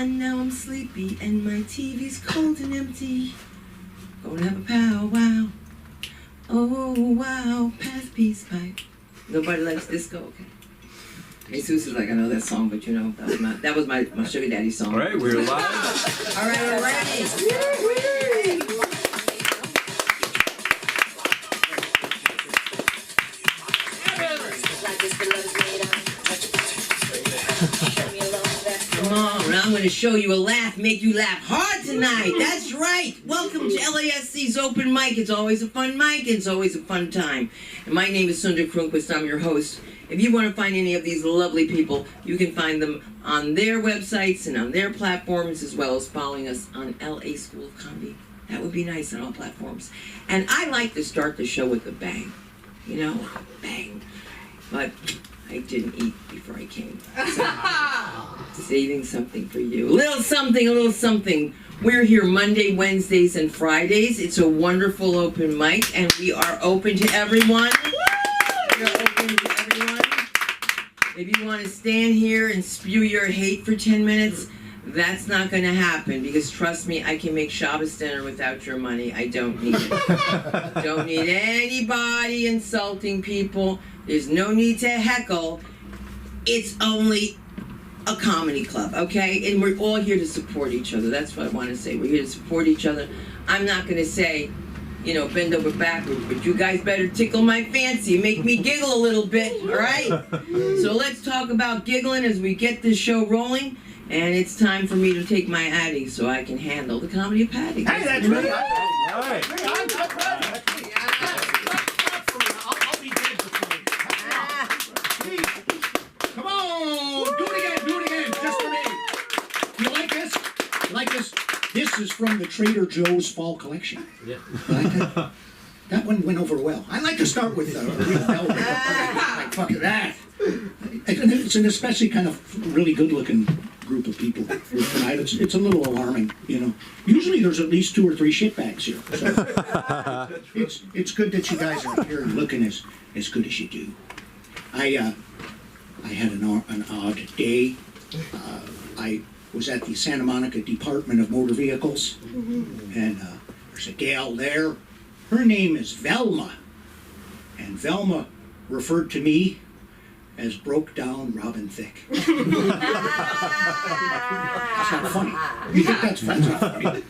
And now I'm sleepy and my TV's cold and empty. Gonna have a powwow. Oh wow, pass peace pipe. Nobody likes disco, okay. Jesus is like, I know that song, but you know, that was my sugar daddy song. All right, we're live. All right, we're ready. Come on, I'm going to show you a laugh, make you laugh hard tonight. That's right. Welcome to LASC's open mic. It's always a fun mic. It's always a fun time. And my name is Sundar Cronquist. I'm your host. If you want to find any of these lovely people, you can find them on their websites and on their platforms, as well as following us on LA School of Comedy. That would be nice on all platforms. And I like to start the show with a bang. You know, a bang. But I didn't eat before I came. So, saving something for you. A little something. We're here Monday, Wednesdays, and Fridays. It's a wonderful open mic, and we are open to everyone. We are open to everyone. If you want to stand here and spew your hate for 10 minutes, that's not going to happen, because trust me, I can make Shabbos dinner without your money. I don't need it. Don't need anybody insulting people. There's no need to heckle. It's only a comedy club, okay? And we're all here to support each other. That's what I want to say. We're here to support each other. I'm not going to say, you know, bend over backwards, but you guys better tickle my fancy, make me giggle a little bit, all right? So let's talk about giggling as we get this show rolling. And it's time for me to take my Addy so I can handle the comedy of Patty. Hey, that's right. All right. Hey, I'm not ready. I'll be dead before you. Come on, do it again, just for me. You like this? You like this? This is from the Trader Joe's Fall Collection. Yeah. Like that? That one went over well. I like to start with real velvet. Like fuck that. It's an especially kind of really good-looking group of people here tonight. It's a little alarming, you know. Usually there's at least 2 or 3 shitbags here. So it's good that you guys are here and looking as good as you do. I had an odd day. I was at the Santa Monica Department of Motor Vehicles, and there's a gal there. Her name is Velma, and Velma referred to me as broke down Robin Thicke. That's not funny. You think that's not funny?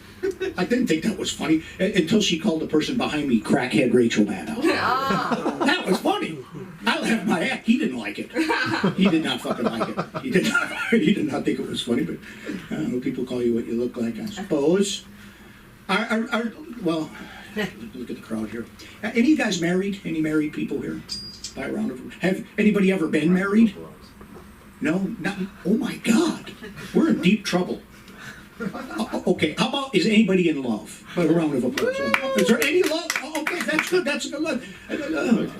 I didn't think that was funny until she called the person behind me crackhead Rachel Maddow. That was funny. I laughed my ass. He didn't like it. He did not fucking like it. He did not think it was funny, but people call you what you look like, I suppose. Well, look at the crowd here. Any of you guys married? Any married people here? By a round of, have anybody ever been married? No? Not, oh my God. We're in deep trouble. Okay, how about, is anybody in love? By a round of applause. Is there any love? Okay, that's good. That's a good love.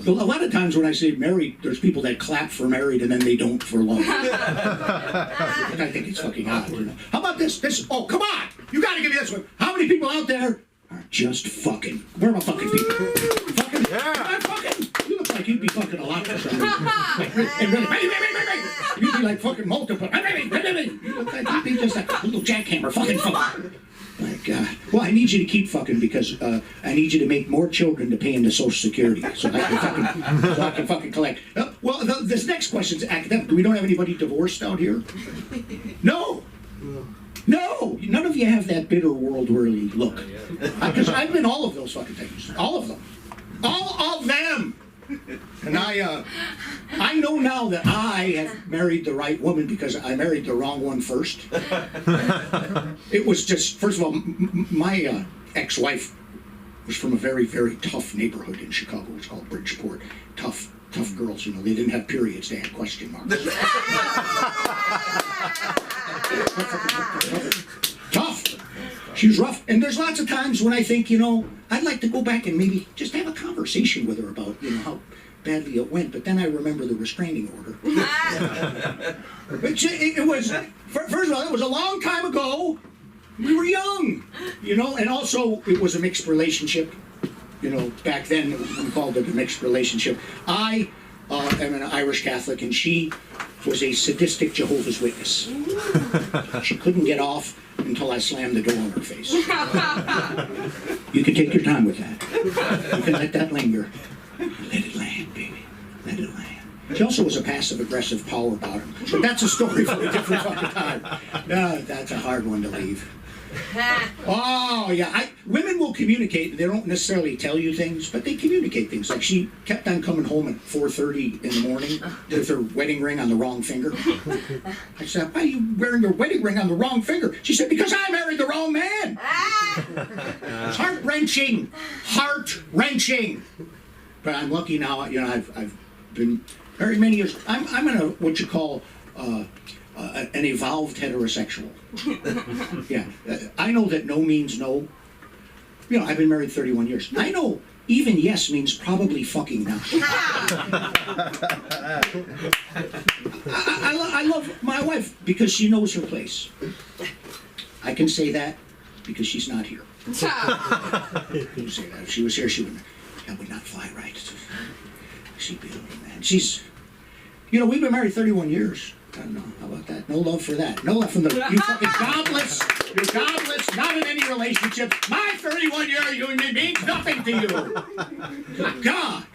A lot of times when I say married, there's people that clap for married and then they don't for love. I think it's fucking odd, you know. How about this? Oh, come on! You gotta give me this one. How many people out there are just fucking? Where are my fucking people? Fucking? Yeah. Fucking? You look like you'd be fucking a lot for some reason. And really, you'd be like fucking multiple. You look like you'd be just like a little jackhammer. Fucking. Like, well, I need you to keep fucking because I need you to make more children to pay into Social Security so I can fucking collect. Well, this next question's academic. We don't have anybody divorced out here? No. No, none of you have that bitter world worldly look. Because I've been all of those fucking things. All of them. All of them. And I know now that I have married the right woman because I married the wrong one first. It was just, first of all, my ex-wife was from a very, very tough neighborhood in Chicago. It's called Bridgeport. Tough girls, you know, they didn't have periods, they had question marks. Tough. She was rough. And there's lots of times when I think, you know, I'd like to go back and maybe just have a conversation with her about, you know, how badly it went. But then I remember the restraining order. It was, first of all, it was a long time ago. We were young, you know, and also it was a mixed relationship. You know, back then we called it a mixed relationship. I am an Irish Catholic, and she was a sadistic Jehovah's Witness. She couldn't get off until I slammed the door in her face. You can take your time with that. You can let that linger. Let it land, baby. Let it land. She also was a passive-aggressive power bottom. But that's a story for a different fucking time. That's a hard one to leave. Oh, yeah. Women will communicate. They don't necessarily tell you things, but they communicate things. Like she kept on coming home at 4:30 in the morning with her wedding ring on the wrong finger. I said, why are you wearing your wedding ring on the wrong finger? She said, because I married the wrong man. It's heart-wrenching. Heart-wrenching. But I'm lucky now. You know, I've been very many years. I'm in a what you call an evolved heterosexual. Yeah, I know that no means no. You know, I've been married 31 years. I know even yes means probably fucking not. I love my wife because she knows her place. I can say that because she's not here. I couldn't say that. If she was here, that would not fly right. She'd be a little man. She's, you know, we've been married 31 years. I don't know. How about that? No love for that. No love from the... You fucking godless. You're godless. Not in any relationship. My 31-year union means nothing to you. Good God.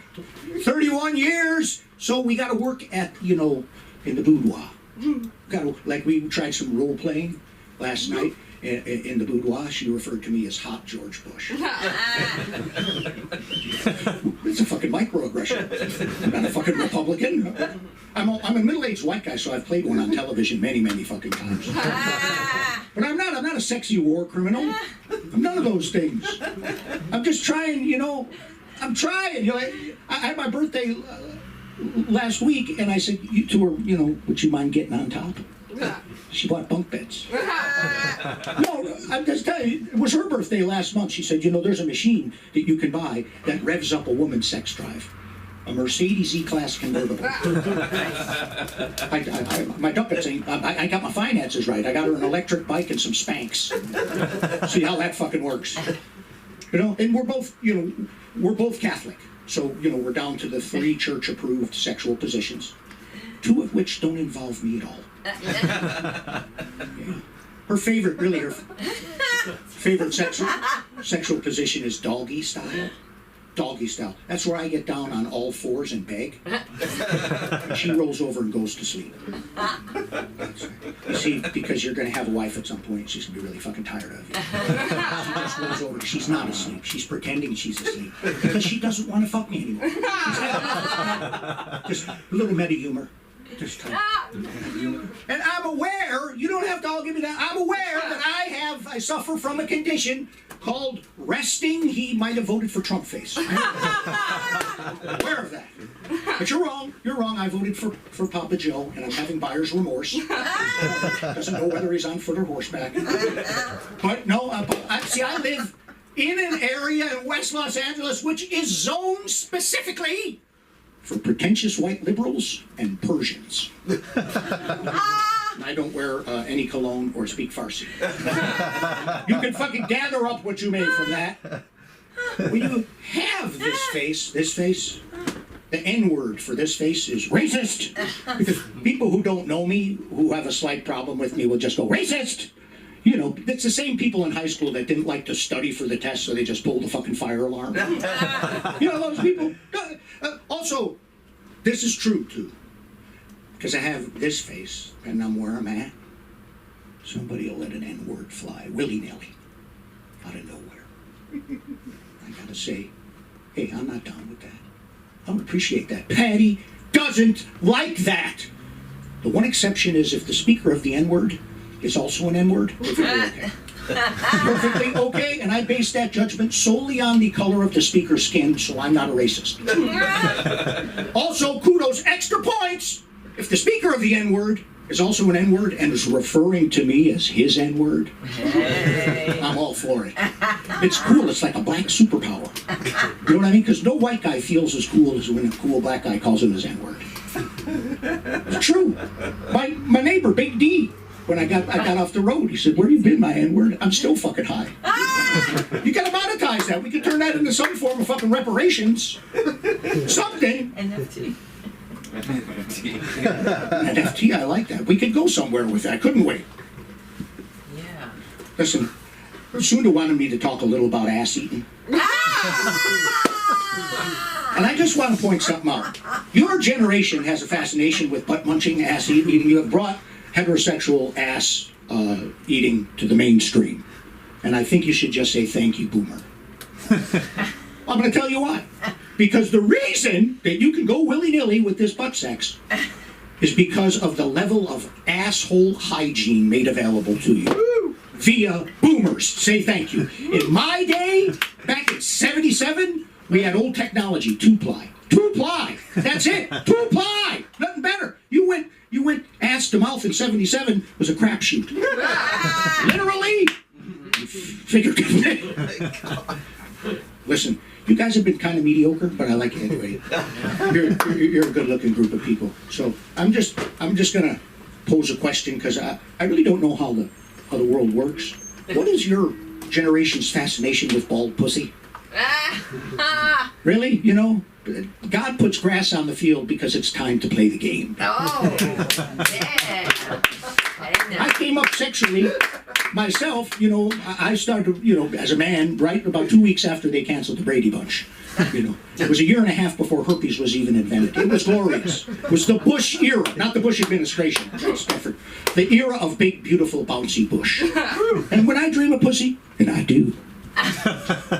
31 years. So we got to work at, you know, in the boudoir. Like we tried some role playing last night. In the boudoir, she referred to me as Hot George Bush. It's a fucking microaggression. I'm not a fucking Republican. I'm a middle-aged white guy, so I've played one on television many, many fucking times. But I'm not a sexy war criminal. I'm none of those things. I'm just trying, you know. I'm trying. You know, I had my birthday last week, and I said to her, you know, would you mind getting on top? She bought bunk beds. No, I'm just telling you, it was her birthday last month. She said, you know, there's a machine that you can buy that revs up a woman's sex drive. A Mercedes E-Class convertible. My ducats ain't, I got my finances right. I got her an electric bike and some Spanx. See how that fucking works. You know, and we're both Catholic. So, you know, we're down to the 3 church-approved sexual positions. 2 of which don't involve me at all. Yeah. Her favorite sexual position is doggy style. Doggy style. That's where I get down on all 4s and beg. And she rolls over and goes to sleep. You see, because you're going to have a wife at some point, she's going to be really fucking tired of you. She just rolls over. She's not asleep. She's pretending she's asleep. Because she doesn't want to fuck me anymore. Just a little meta humor. Just and I'm aware, you don't have to all give me that, I'm aware that I suffer from a condition called resting, he might have voted for Trump face. I'm aware of that. But you're wrong, I voted for Papa Joe, and I'm having buyer's remorse. Doesn't know whether he's on foot or horseback. But no, I live in an area in West Los Angeles which is zoned specifically for pretentious white liberals and Persians. And I don't wear any cologne or speak Farsi. You can fucking gather up what you may from that. When you have this face, the N-word for this face is racist. Because people who don't know me, who have a slight problem with me, will just go, racist! You know, it's the same people in high school that didn't like to study for the test, so they just pulled the fucking fire alarm. You know, those people. Also, this is true, too. Because I have this face, and I'm where I'm at. Somebody will let an N-word fly, willy-nilly, out of nowhere. I gotta say, hey, I'm not down with that. I don't appreciate that. Patty doesn't like that. The one exception is if the speaker of the N-word is also an N-word, perfectly okay. Perfectly okay, and I base that judgment solely on the color of the speaker's skin, so I'm not a racist. Also, kudos, extra points, if the speaker of the N-word is also an N-word and is referring to me as his N-word. Hey. I'm all for it. It's cool, it's like a black superpower. You know what I mean? Because no white guy feels as cool as when a cool black guy calls him his N-word. It's true. My neighbor, Big D, when I got off the road, he said, where you been, my N-word? I'm still fucking high. You gotta monetize that. We could turn that into some form of fucking reparations. Something. NFT. An FT, I like that. We could go somewhere with that, couldn't we? Yeah. Listen, Sunda wanted me to talk a little about ass eating. And I just want to point something out. Your generation has a fascination with butt munching, ass eating. You have brought heterosexual ass eating to the mainstream. And I think you should just say thank you, boomer. I'm going to tell you why. Because the reason that you can go willy-nilly with this butt sex is because of the level of asshole hygiene made available to you via boomers. Say thank you. In my day, back in '77, we had old technology, 2-ply. 2-ply. That's it. 2-ply. Nothing better. You went ass to mouth in '77 was a crapshoot. Literally. Figuratively. Listen, you guys have been kind of mediocre, but I like it anyway. You're a good-looking group of people. So I'm just gonna pose a question because I really don't know how the world works. What is your generation's fascination with bald pussy? Really? You know, God puts grass on the field because it's time to play the game. Oh, yeah. I came up sexually myself, you know. I started, you know, as a man, right about 2 weeks after they canceled the Brady Bunch. You know, it was a year and a half before herpes was even invented. It was glorious. It was the Bush era, not the Bush administration. That's different. The era of big, beautiful, bouncy Bush. And when I dream of pussy, and I do,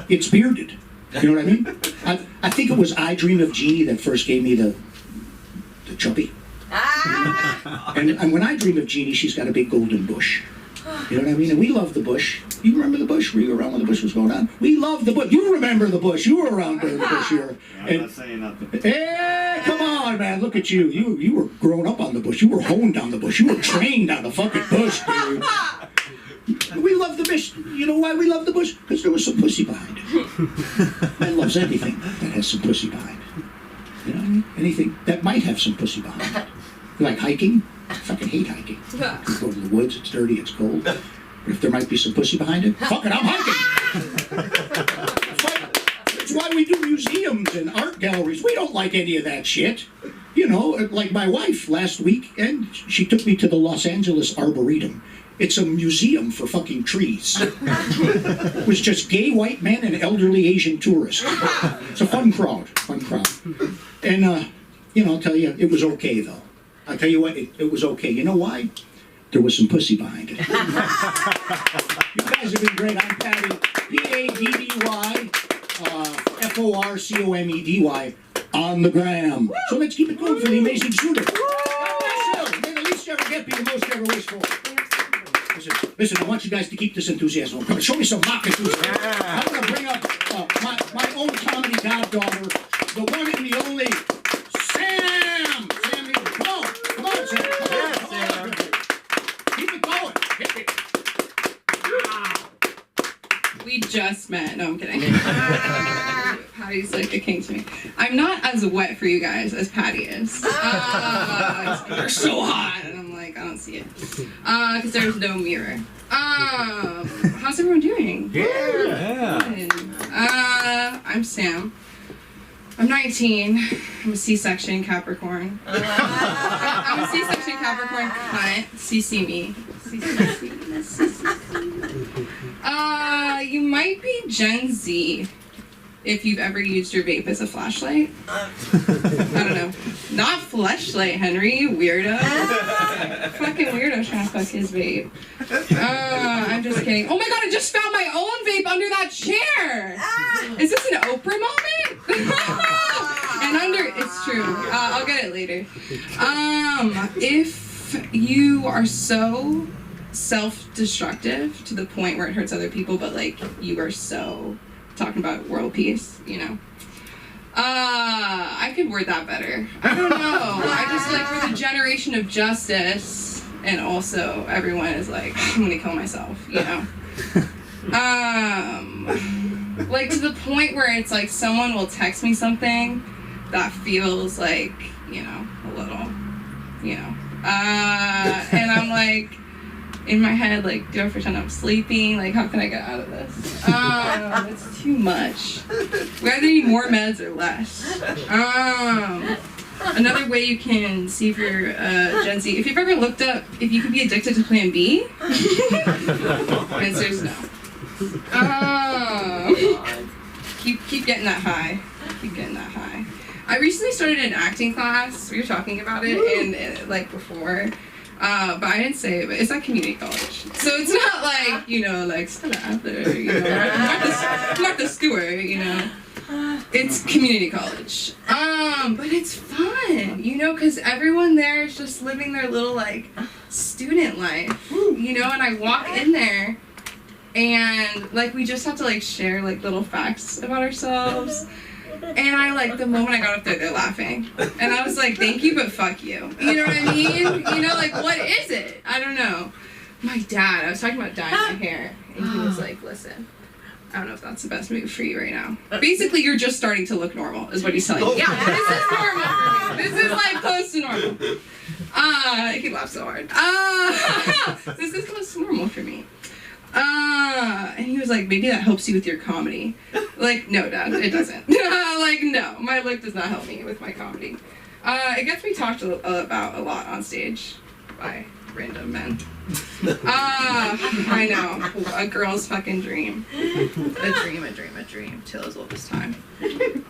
it's bearded. You know what I mean? I think it was I Dream of Jeannie that first gave me the chubby. And when I dream of Jeannie, she's got a big golden bush. You know what I mean? And we love the bush. You remember the bush? Were you around when the bush was going on? We love the bush. You remember the bush. You were around during the bush era. I'm not saying nothing. Hey, come on, man. Look at you. You were grown up on the bush. You were honed on the bush. You were trained on the fucking bush, dude. We love the bush. You know why we love the bush? Because there was some pussy behind it. Man loves anything that has some pussy behind it. You know what I mean? Anything that might have some pussy behind it. You like hiking? I fucking hate hiking. You go to the woods, it's dirty, it's cold. But if there might be some pussy behind it, fuck it, I'm hiking! That's why we do museums and art galleries. We don't like any of that shit. You know, like my wife last week, and she took me to the Los Angeles Arboretum. It's a museum for fucking trees. It was just gay white men and elderly Asian tourists. It's a fun crowd. And, you know, I'll tell you, it was okay, though. I'll tell you what, it was okay. You know why? There was some pussy behind it. You guys have been great. I'm Patty. P-A-D-D-Y, F-O-R-C-O-M-E-D-Y, on the gram. So let's keep it going for the amazing Sunda. God bless you. May the least you ever get be the most you ever wish for. Listen, I want you guys to keep this enthusiasm. Come on, show me some mock enthusiasm. I'm going to bring up my own comedy goddaughter, the one and the only Sam. Come on, Sam. Come on. Keep it going. Hit me. We just met. No, I'm kidding. Patty's like a king to me. I'm not as wet for you guys as Patty is. They're so hot. And I'm like, I don't see it. Because there's no mirror. How's everyone doing? Yeah. Good. I'm Sam. I'm 19. I'm a C-section Capricorn. I'm a C-section Capricorn cunt. CC me. You might be Gen Z if you've ever used your vape as a flashlight. I don't know. Not fleshlight, Henry, you weirdo. Fucking weirdo trying to fuck his vape. I'm just kidding. Oh my god, I just found my own vape under that chair! Is this an Oprah moment? It's true. I'll get it later. If you are so self-destructive to the point where it hurts other people, but like you are so talking about world peace, you know. I could word that better. I don't know. I just like for the generation of justice, and also everyone is like, I'm gonna kill myself, you know. Like to the point where it's like someone will text me something that feels like, you know, a little, you know. And I'm like, in my head, like, do I pretend I'm sleeping? Like, how can I get out of this? It's too much. We either need more meds or less. Another way you can see if you're Gen Z, if you've ever looked up if you could be addicted to Plan B, answer is no. Keep getting that high. Keep getting that high. I recently started an acting class. We were talking about it and like before. But I didn't say it, but it's at community college. So it's not like, you know, like Stella Adler, you know, Martha Stewart, you know. It's community college. But it's fun, you know, because everyone there is just living their little, like, student life, you know, and I walk in there and, like, we just have to, like, share, like, little facts about ourselves. And I, like, the moment I got up there, they're laughing. And I was like, thank you, but fuck you. You know what I mean? You know, like, what is it? I don't know. My dad, I was talking about dyeing my hair. And he was like, listen, I don't know if that's the best move for you right now. Basically, you're just starting to look normal, is what he's telling me. Yeah, this is normal. This is, like, close to normal. He laughs so hard. This is close to normal for me. And he was like, maybe that helps you with your comedy. Like, no, Dad, it doesn't. Like, no, my look does not help me with my comedy. It gets me talked about a lot on stage by random men. I know, a girl's fucking dream. A dream, till his oldest time.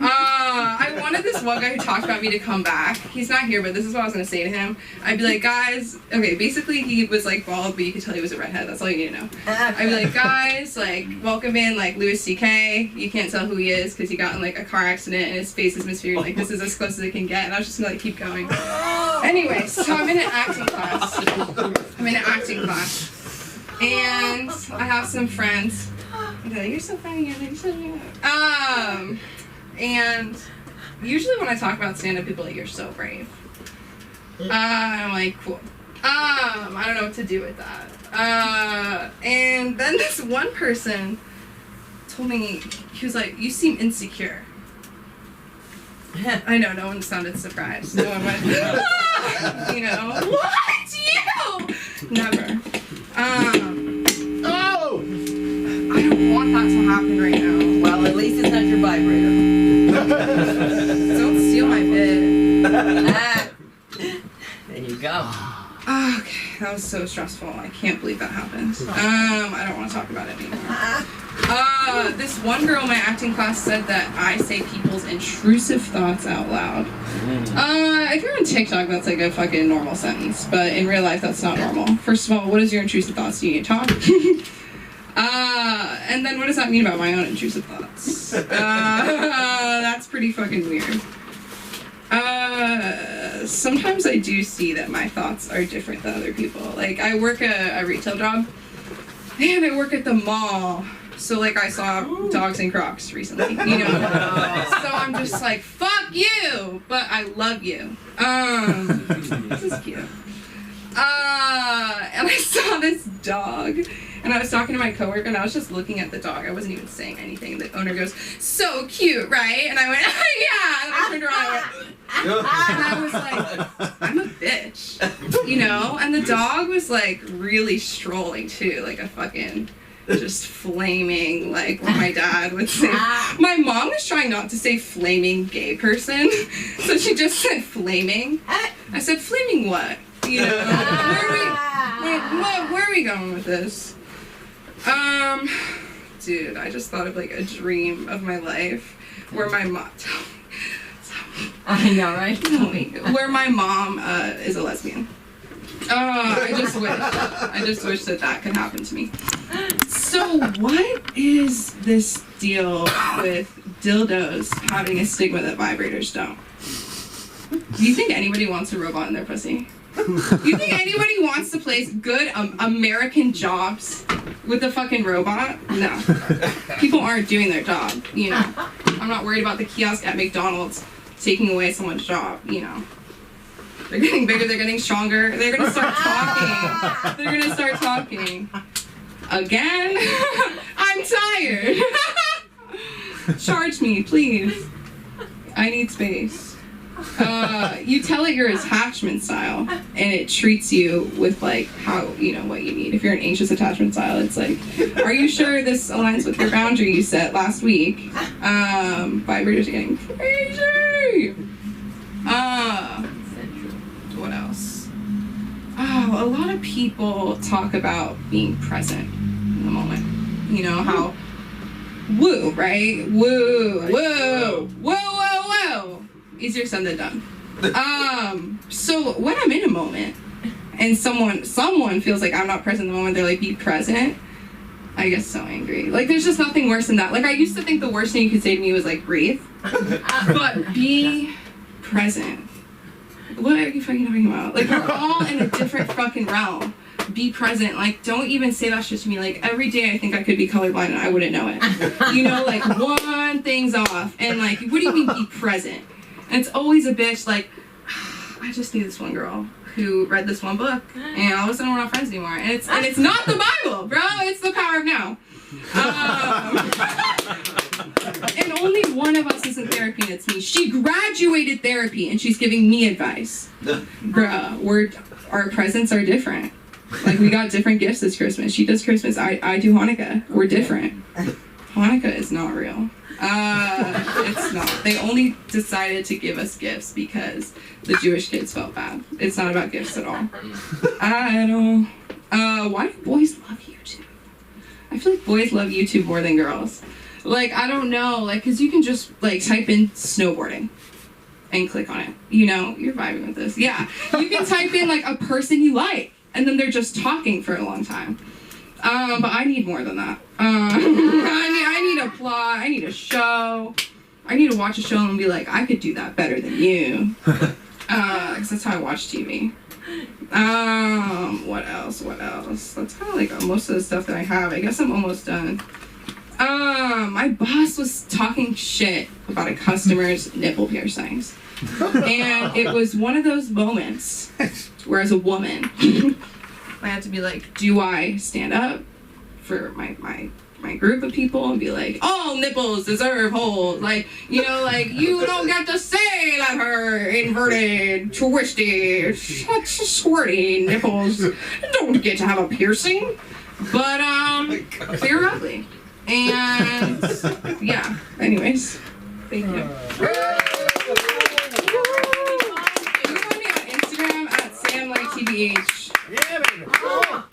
I wanted this one guy who talked about me to come back. He's not here, but this is what I was gonna say to him. I'd be like, guys, okay, basically he was like bald, but you could tell he was a redhead. That's all you need to know. I'd be like, guys, like, welcome in, like, Louis C.K. You can't tell who he is because he got in, like, a car accident and his face is misfigured. Like, this is as close as it can get. And I was just gonna, like, keep going. Anyway, so I'm in an acting class. And I have some friends. They're like, you're so funny, you're so funny. And usually when I talk about stand-up, people are like, you're so brave. I'm like, cool. I don't know what to do with that. And then this one person told me, he was like, you seem insecure. I know, no one sounded surprised. No one went, you know, what? You? Never. I don't want that to happen right now. Well, at least it's not your vibrator. Don't steal my bit. There you go. Okay, that was so stressful. I can't believe that happened. I don't want to talk about it anymore. This one girl in my acting class said that I say people's intrusive thoughts out loud. If you're on TikTok, that's like a fucking normal sentence, but in real life, that's not normal. First of all, what is your intrusive thoughts? Do you need to talk? And then what does that mean about my own intrusive thoughts? That's pretty fucking weird. Sometimes I do see that my thoughts are different than other people. Like, I work a retail job, and I work at the mall. So, like, I saw dogs and Crocs recently, you know? So I'm just like, fuck you, but I love you. This is cute. And I saw this dog, and I was talking to my coworker, and I was just looking at the dog. I wasn't even saying anything. And the owner goes, so cute, right? And I went, yeah. And I turned around, and I was like, I'm a bitch, you know? And the dog was, like, really strolling, too, like a fucking just flaming, like what my dad would say. My mom was trying not to say flaming gay person, so she just said flaming. I said, flaming what? You know, where are we going with this? Dude, I just thought of like a dream of my life where my mom, I know, right? Where my mom is a lesbian. I just wish that could happen to me. So what is this deal with dildos having a stigma that vibrators don't? Do you think anybody wants a robot in their pussy? You think anybody wants to place good American jobs with a fucking robot? No. People aren't doing their job, you know. I'm not worried about the kiosk at McDonald's taking away someone's job, you know. They're getting bigger, they're getting stronger, they're gonna start talking. Again? I'm tired. Charge me, please. I need space. You tell it your attachment style, and it treats you with like how, you know, what you need. If you're an anxious attachment style, it's like, are you sure this aligns with your boundary you set last week? Vibrators are getting crazy. What else? Oh, a lot of people talk about being present in the moment. You know how woo, right? Woo, woo, woo, woo, woo. Easier said than done. So when I'm in a moment and someone feels like I'm not present in the moment, they're like, be present, I get so angry. Like, there's just nothing worse than that. Like, I used to think the worst thing you could say to me was like, breathe. But be present. What are you fucking talking about? Like, we're all in a different fucking realm. Be present. Like, don't even say that shit to me. Like, every day I think I could be colorblind and I wouldn't know it. You know, like, one thing's off. And like, what do you mean be present? And it's always a bitch like, I just knew this one girl who read this one book and all of a sudden we're not friends anymore. And it's not the Bible, bro. It's the power of now. And only one of us is in therapy, and it's me. She graduated therapy and she's giving me advice. Bruh, our presents are different. Like, we got different gifts this Christmas. She does Christmas, I do Hanukkah. We're different. Hanukkah is not real. It's not. They only decided to give us gifts because the Jewish kids felt bad. It's not about gifts at all. I don't. Why do boys love YouTube? I feel like boys love YouTube more than girls. Like, I don't know. Like, because you can just, like, type in snowboarding and click on it. You know, you're vibing with this. Yeah. You can type in, like, a person you like, and then they're just talking for a long time. But I need more than that. I need a plot. I need a show. I need to watch a show and be like, I could do that better than you. Because that's how I watch TV. What else? That's kind of like most of the stuff that I have. I guess I'm almost done. My boss was talking shit about a customer's nipple piercings. And it was one of those moments where, as a woman, I had to be like, do I stand up for my group of people and be like, all nipples deserve hold? Like, you know, like, you don't get to say that her inverted, twisted, squirty nipples don't get to have a piercing. But, they're ugly. And, yeah, anyways, thank you. You can find me on Instagram at SamLikeTBH. Yeah, baby. Oh,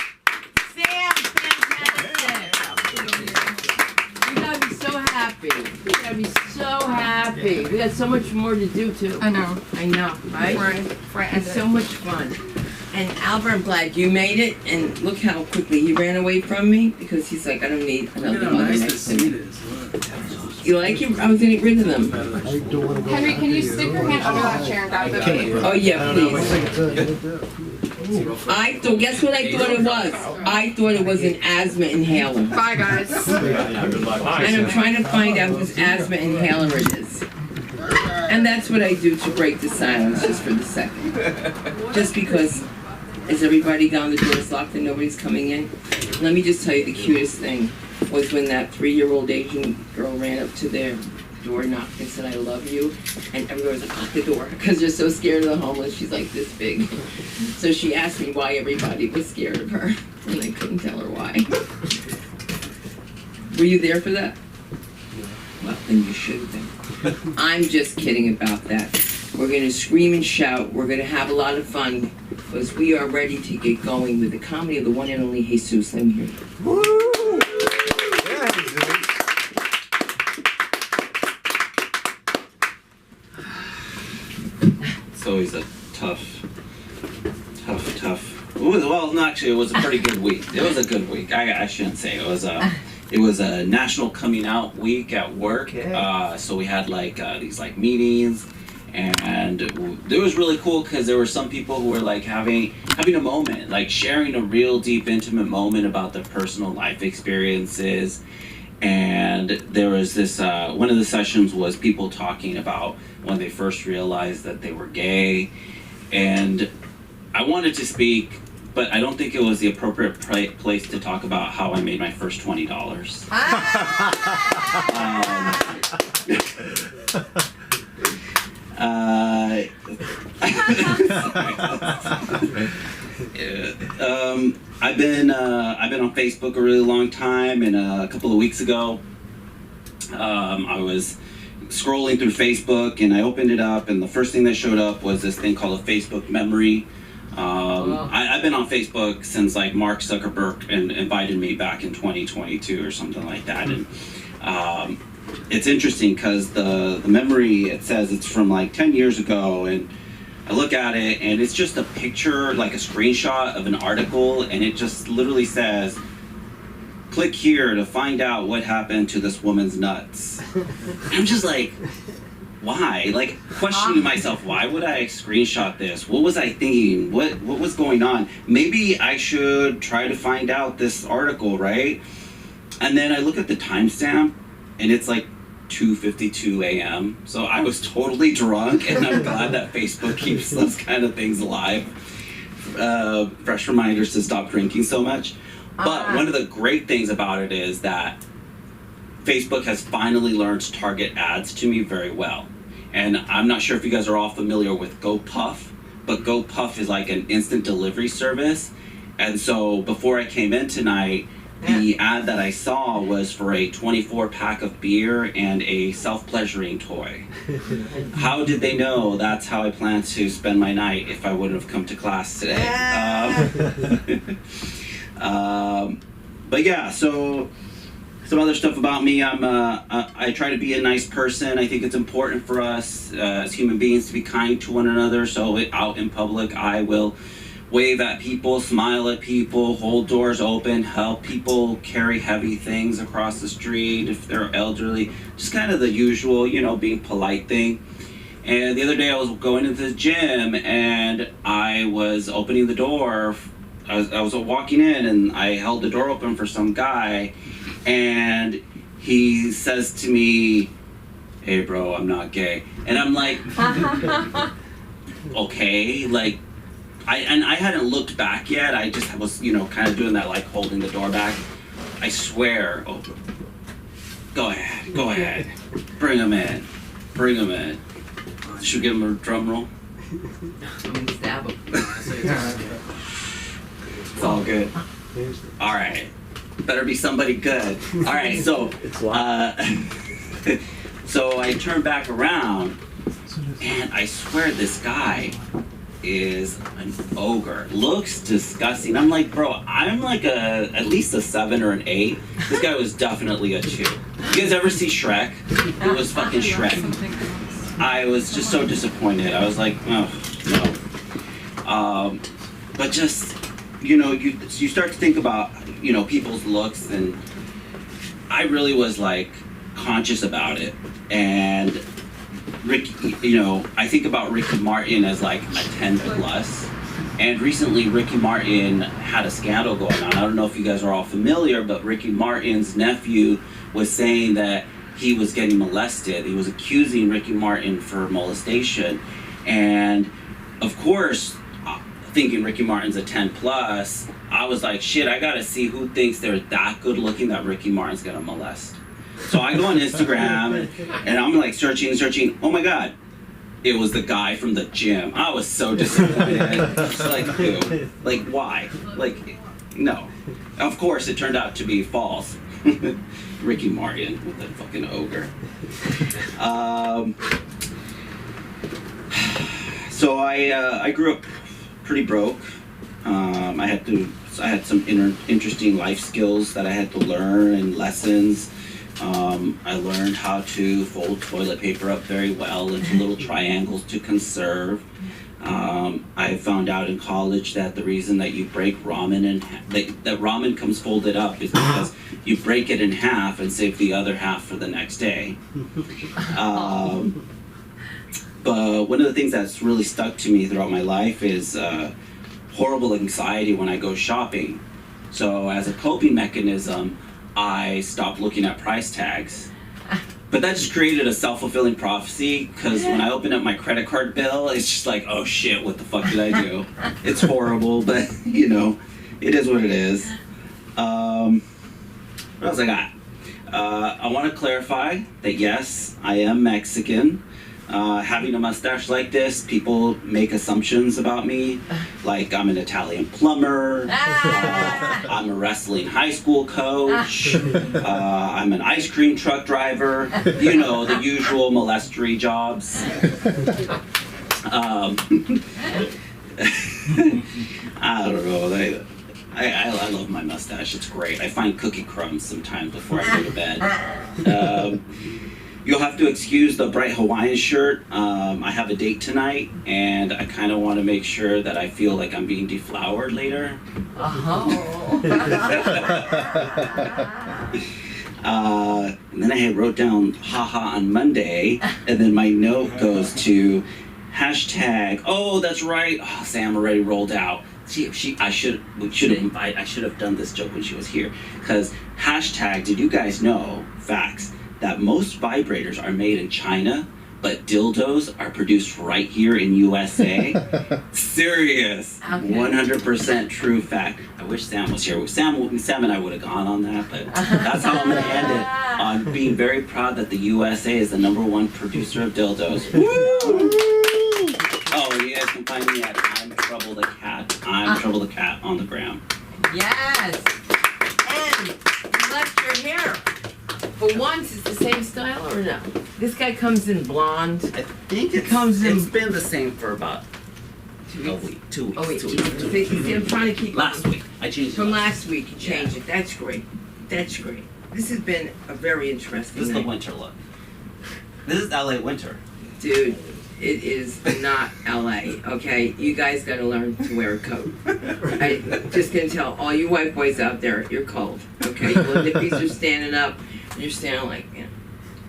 Sam, fantastic. You gotta be so happy. You gotta be so happy. We got so much more to do too. I know, right? It's so much fun. And Albert, I'm glad you made it. And look how quickly he ran away from me because he's like, I don't need another mother next to me. You like him? I was gonna get rid of them. Henry, can you stick your hand under that chair and grab the paper? Oh yeah, please. Guess what I thought it was? I thought it was an asthma inhaler. Bye, guys. And I'm trying to find out whose asthma inhaler it is. And that's what I do to break the silence just for the second. Just because, is everybody gone? The door's locked and nobody's coming in? Let me just tell you the cutest thing was when that 3-year-old Asian girl ran up to their door, knocked and said, I love you. And everybody was like, lock the door, because they're so scared of the homeless. She's like this big. So she asked me why everybody was scared of her, and I couldn't tell her why. Were you there for that? Well, then you should have been. I'm just kidding about that. We're going to scream and shout. We're going to have a lot of fun, because we are ready to get going with the comedy of the one and only Jesus. Let me hear you. Woo! It's always a tough. Well, no, actually, it was a pretty good week. It was a good week. I shouldn't say it was a National Coming Out Week at work. So we had like these like meetings, and it was really cool because there were some people who were like having a moment, like sharing a real deep, intimate moment about their personal life experiences. And there was this one of the sessions was people talking about when they first realized that they were gay, and I wanted to speak, but I don't think it was the appropriate place to talk about how I made my first $20. I've been on Facebook a really long time, and a couple of weeks ago, I was scrolling through Facebook, and I opened it up, and the first thing that showed up was this thing called a Facebook memory. I've been on Facebook since like Mark Zuckerberg invited me back in 2022 or something like that, and it's interesting because the memory, it says it's from like 10 years ago, and I look at it and it's just a picture, like a screenshot of an article, and it just literally says, click here to find out what happened to this woman's nuts. I'm just like, why? Like, questioning myself, why would I screenshot this? What was I thinking? What was going on? Maybe I should try to find out this article, right? And then I look at the timestamp, and it's like 2:52 a.m. So I was totally drunk, and I'm glad that Facebook keeps those kind of things alive. Fresh reminders to stop drinking so much. But one of the great things about it is that Facebook has finally learned to target ads to me very well. And I'm not sure if you guys are all familiar with GoPuff, but GoPuff is like an instant delivery service. And so before I came in tonight, the ad that I saw was for a 24-pack of beer and a self-pleasuring toy. How did they know that's how I plan to spend my night if I wouldn't have come to class today? But yeah, so some other stuff about me. I try to be a nice person. I think it's important for us as human beings to be kind to one another. So out in public, I will wave at people, smile at people, hold doors open, help people carry heavy things across the street if they're elderly. Just kind of the usual, being polite thing. And the other day I was going into the gym and I was opening the door. I was walking in and I held the door open for some guy, and he says to me, "Hey bro, I'm not gay." And I'm like, okay, like, I hadn't looked back yet. I just was, kind of doing that, like holding the door back. I swear, go ahead, bring him in. Should we give him a drum roll? Stab him. It's all good. All right. Better be somebody good. All right, so so I turn back around, and I swear this guy is an ogre. Looks disgusting. I'm like, bro, I'm like at least a 7 or an 8. This guy was definitely a 2. You guys ever see Shrek? It was fucking Shrek. I was just so disappointed. I was like, oh, no. But just, you start to think about, people's looks, and I really was like conscious about it. And I think about Ricky Martin as like a 10 plus. And recently Ricky Martin had a scandal going on. I don't know if you guys are all familiar, but Ricky Martin's nephew was saying that he was getting molested. He was accusing Ricky Martin for molestation. And of course, thinking Ricky Martin's a 10 plus, I was like, shit, I gotta see who thinks they're that good looking that Ricky Martin's gonna molest. So I go on Instagram and I'm like searching. Oh my God, it was the guy from the gym. I was so disappointed. Like, who? Like, why? Like, no. Of course, it turned out to be false. Ricky Martin with that fucking ogre. So I grew up pretty broke. I had some interesting life skills that I had to learn and lessons. I learned how to fold toilet paper up very well into little triangles to conserve. I found out in college that the reason that you break ramen that ramen comes folded up is because you break it in half and save the other half for the next day. But one of the things that's really stuck to me throughout my life is horrible anxiety when I go shopping. So as a coping mechanism, I stopped looking at price tags. But that just created a self-fulfilling prophecy, because when I open up my credit card bill, it's just like, oh shit, what the fuck did I do? It's horrible, but it is what it is. What else I got? I want to clarify that yes, I am Mexican. Having a mustache like this, people make assumptions about me, like I'm an Italian plumber, I'm a wrestling high school coach, I'm an ice cream truck driver, you know, the usual molestery jobs. I don't know. I love my mustache. It's great. I find cookie crumbs sometimes before I go to bed. You'll have to excuse the bright Hawaiian shirt. I have a date tonight, and I kind of want to make sure that I feel like I'm being deflowered later. And then I wrote down haha on Monday, and then my note goes to hashtag, oh, that's right. Oh, Sam already rolled out. I should have done this joke when she was here. Because hashtag, did you guys know, facts, that most vibrators are made in China, but dildos are produced right here in USA? Serious. Okay. 100% true fact. I wish Sam was here. Sam and I would have gone on that, but that's how I'm going to end it. On being very proud that the USA is the #1 producer of dildos. Woo! Oh, you guys can find me at I'm Trouble the Cat. I'm Trouble the Cat on the gram. Yes. And you left your hair. For once, it's the same style or no? This guy comes in blonde. I think it's been the same for about 2 weeks. 2 weeks. Oh wait, 2 weeks. see, I'm trying to keep Last week. I changed it. From last week, you changed it. That's great. That's great. This has been a very interesting This is night. the winter look. This is LA winter. Dude, it is not LA, okay? You guys gotta learn to wear a coat. I just gonna tell all you white boys out there, you're cold, okay? You little nippies are standing up, and you're standing like, you know,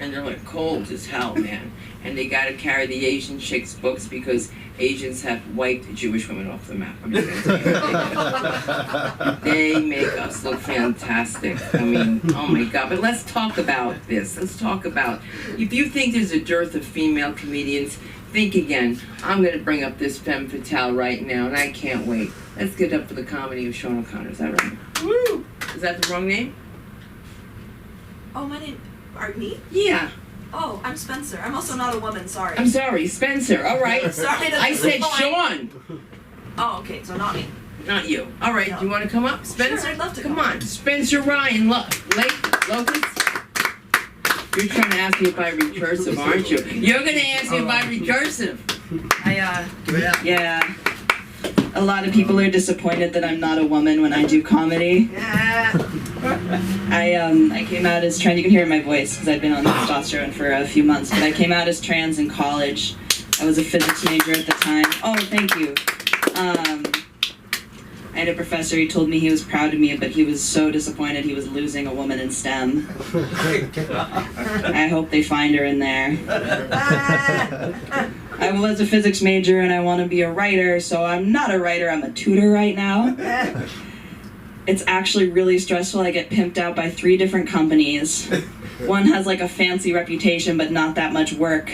and they're like cold as hell, man. And they gotta carry the Asian chicks books because Asians have wiped Jewish women off the map. I'm just gonna tell you. They make us look fantastic. I mean, oh my God. But let's talk about this. Let's talk about, if you think there's a dearth of female comedians, think again. I'm gonna bring up this femme fatale right now, and I can't wait. Let's get up for the comedy of Sean O'Connor. Is that right? Woo! Is that the wrong name? Oh, my name, pardon me? Yeah. Oh, I'm Spencer. I'm also not a woman, sorry. I'm sorry, Spencer. All right. Sorry to I said disappoint. Sean, Oh, okay, so not me. not you. All right. No. Do you want to come up, Spencer? Sure, I'd love to Come come on, Spencer Ryan. Locust. You're trying to ask me if I recursive, aren't you? You're gonna ask me if I recursive. Yeah. A lot of people are disappointed that I'm not a woman when I do comedy. I came out as trans. You can hear it in my voice because I've been on testosterone for a few months. But I came out as trans in college. I was a physics major at the time. Oh, thank you. I had a professor. He told me he was proud of me, but he was so disappointed he was losing a woman in STEM. I hope they find her in there. I was a physics major and I want to be a writer, so I'm not a writer, I'm a tutor right now. It's actually really stressful. I get pimped out by 3 different companies. One has like a fancy reputation but not that much work.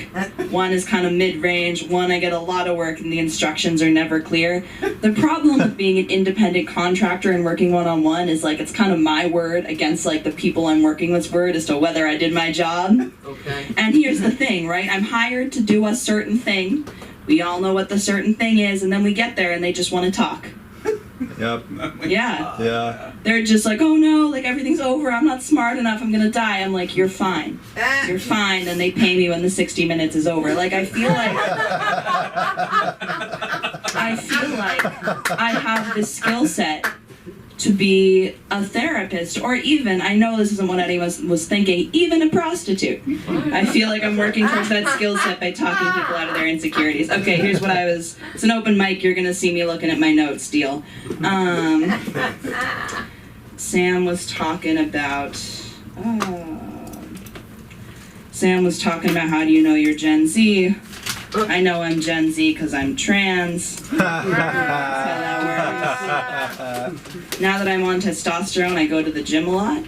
One is kind of mid-range. One I get a lot of work and the instructions are never clear. The problem with being an independent contractor and working one-on-one is like it's kind of my word against like the people I'm working with's word as to whether I did my job. Okay. And here's the thing, right? I'm hired to do a certain thing. We all know what the certain thing is, and then we get there and they just want to talk. Yep. Yeah. Yeah. They're just like, oh no, like everything's over, I'm not smart enough, I'm gonna die. I'm like, you're fine. You're fine, and they pay me when the 60 minutes is over. Like, I feel like I have this skill set to be a therapist, or even, I know this isn't what anyone was thinking, even a prostitute. I feel like I'm working towards that skill set by talking people out of their insecurities. Okay, here's what it's an open mic, you're gonna see me looking at my notes, deal. Sam was talking about how do you know you're Gen Z? I know I'm Gen Z because I'm trans. That's how that works. Now that I'm on testosterone, I go to the gym a lot.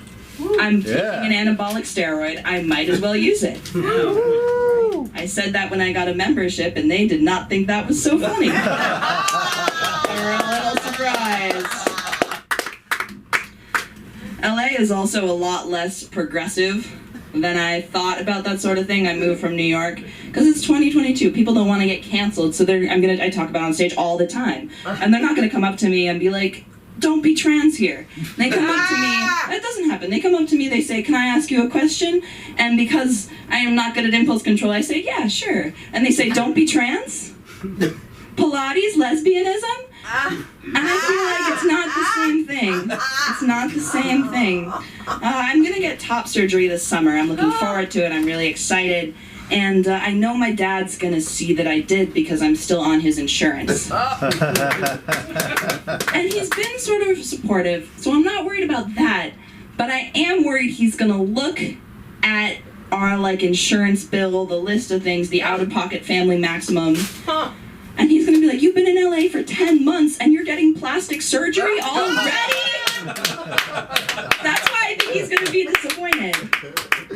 I'm taking an anabolic steroid. I might as well use it. I said that when I got a membership, and they did not think that was so funny. They were a little surprised. LA is also a lot less progressive Then I thought about that sort of thing. I moved from New York because it's 2022. People don't want to get canceled, so I talk about it on stage all the time, and they're not gonna come up to me and be like, "Don't be trans here." They come up to me. That doesn't happen. They come up to me. They say, "Can I ask you a question?" And because I am not good at impulse control, I say, "Yeah, sure." And they say, "Don't be trans." Pilates, lesbianism. And I feel like it's not the same thing. It's not the same thing. I'm gonna get top surgery this summer. I'm looking forward to it. I'm really excited. And I know my dad's gonna see that I did because I'm still on his insurance. And he's been sort of supportive, so I'm not worried about that. But I am worried he's gonna look at our insurance bill, the list of things, the out-of-pocket family maximum. And he's gonna be like, "You've been in LA for 10 months and you're getting plastic surgery already?" That's why I think he's gonna be disappointed.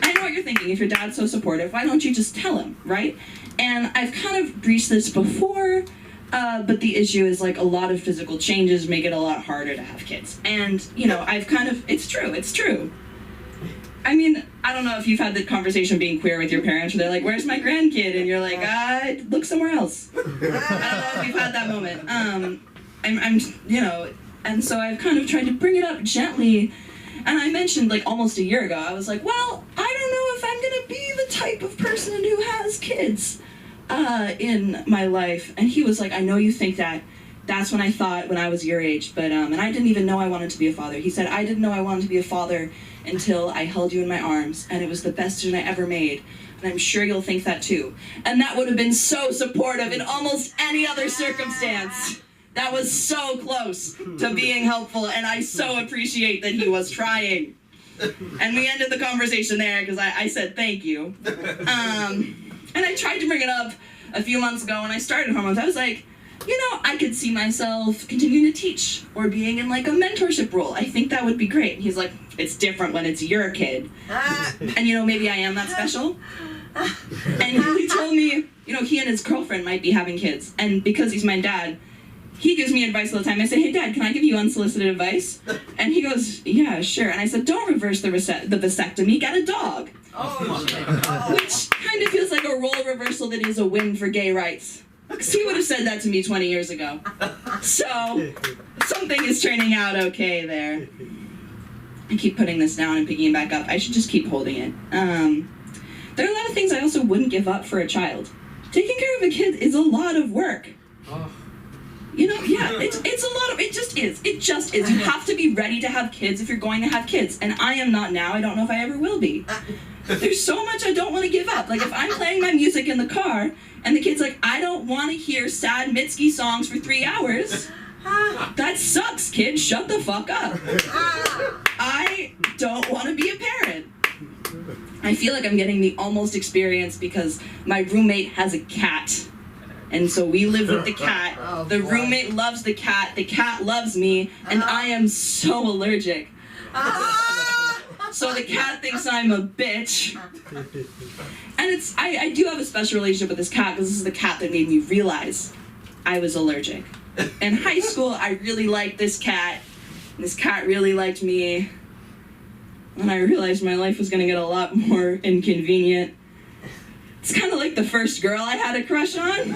I know what you're thinking. If your dad's so supportive, why don't you just tell him, right? And I've kind of breached this before, but the issue is a lot of physical changes make it a lot harder to have kids. And, it's true. I mean, I don't know if you've had the conversation being queer with your parents where they're like, "Where's my grandkid?" And you're like, "Look somewhere else." I don't know if you've had that moment. And so I've kind of tried to bring it up gently. And I mentioned almost a year ago, I was like, "Well, I don't know if I'm gonna be the type of person who has kids in my life." And he was like, "I know you think that. That's when I thought when I was your age, but and I didn't even know I wanted to be a father." He said, "I didn't know I wanted to be a father until I held you in my arms, and it was the best decision I ever made. And I'm sure you'll think that too." And that would have been so supportive in almost any other circumstance. That was so close to being helpful, and I so appreciate that he was trying. And we ended the conversation there because I said thank you. And I tried to bring it up a few months ago when I started Hormones. I was like, I could see myself continuing to teach or being in a mentorship role. I think that would be great. And he's like, "It's different when it's your kid." And maybe I am that special. And he told me, he and his girlfriend might be having kids. And because he's my dad, he gives me advice all the time. I say, "Hey, Dad, can I give you unsolicited advice?" And he goes, "Yeah, sure." And I said, "Don't reverse the vasectomy, get a dog." Which kind of feels like a role reversal that is a win for gay rights. Because he would have said that to me 20 years ago. So, something is turning out okay there. I keep putting this down and picking it back up. I should just keep holding it. There are a lot of things I also wouldn't give up for a child. Taking care of a kid is a lot of work. It's a lot of, it just is. It just is. You have to be ready to have kids if you're going to have kids. And I am not now. I don't know if I ever will be. There's so much I don't want to give up. If I'm playing my music in the car and the kid's like, "I don't want to hear sad Mitski songs for 3 hours." That sucks, kid. Shut the fuck up. I don't want to be a parent. I feel like I'm getting the almost experience because my roommate has a cat. And so we live with the cat. The roommate loves the cat loves me, and I am so allergic. So the cat thinks I'm a bitch. And I do have a special relationship with this cat because this is the cat that made me realize I was allergic. In high school, I really liked this cat. And this cat really liked me. And I realized my life was going to get a lot more inconvenient. It's kind of like the first girl I had a crush on.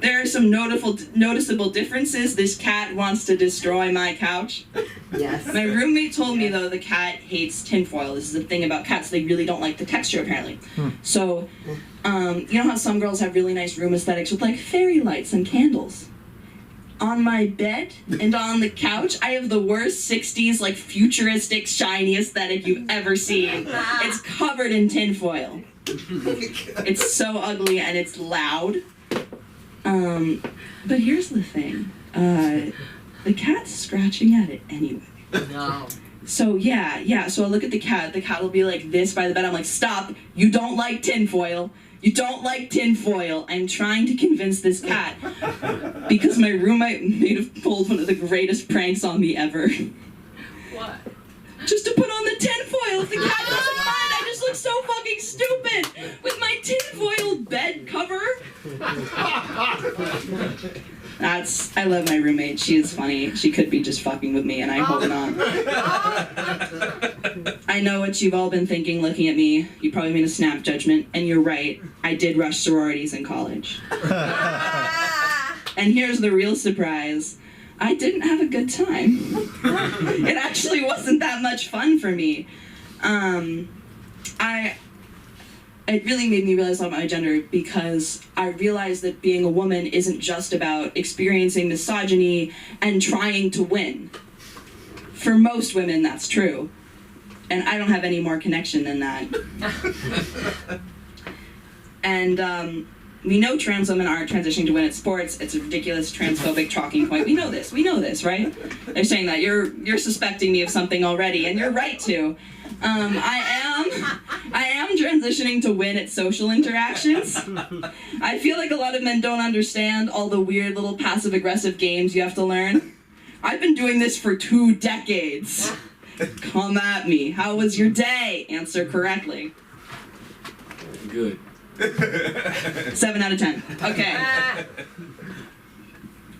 There are some noticeable differences. This cat wants to destroy my couch. Yes. My roommate told me, though, the cat hates tinfoil. This is the thing about cats. They really don't like the texture, apparently. So, you know how some girls have really nice room aesthetics with, fairy lights and candles? On my bed and on the couch, I have the worst 60s, futuristic, shiny aesthetic you've ever seen. It's covered in tinfoil. It's so ugly and it's loud. But here's the thing. The cat's scratching at it anyway. No. So yeah, so I look at the cat. The cat will be like this by the bed. I'm like, "Stop, you don't like tinfoil. You don't like tinfoil." I'm trying to convince this cat because my roommate pulled one of the greatest pranks on me ever. What? Just to put on the tinfoil. If the cat doesn't mind, I just look so fucking stupid with my tinfoil bed cover. I love my roommate. She is funny. She could be just fucking with me, and I hope not. I I know what you've all been thinking looking at me. You probably made a snap judgment, and you're right. I did rush sororities in college. And here's the real surprise. I didn't have a good time. It actually wasn't that much fun for me. It really made me realize about my gender because I realized that being a woman isn't just about experiencing misogyny and trying to win. For most women, that's true. And I don't have any more connection than that. And we know trans women aren't transitioning to win at sports. It's a ridiculous transphobic talking point. We know this, right? They're saying that you're suspecting me of something already, and you're right to. I am transitioning to win at social interactions. I feel like a lot of men don't understand all the weird little passive-aggressive games you have to learn. I've been doing this for 2 decades. Come at me. How was your day? Answer correctly. Good. 7 out of 10. Okay.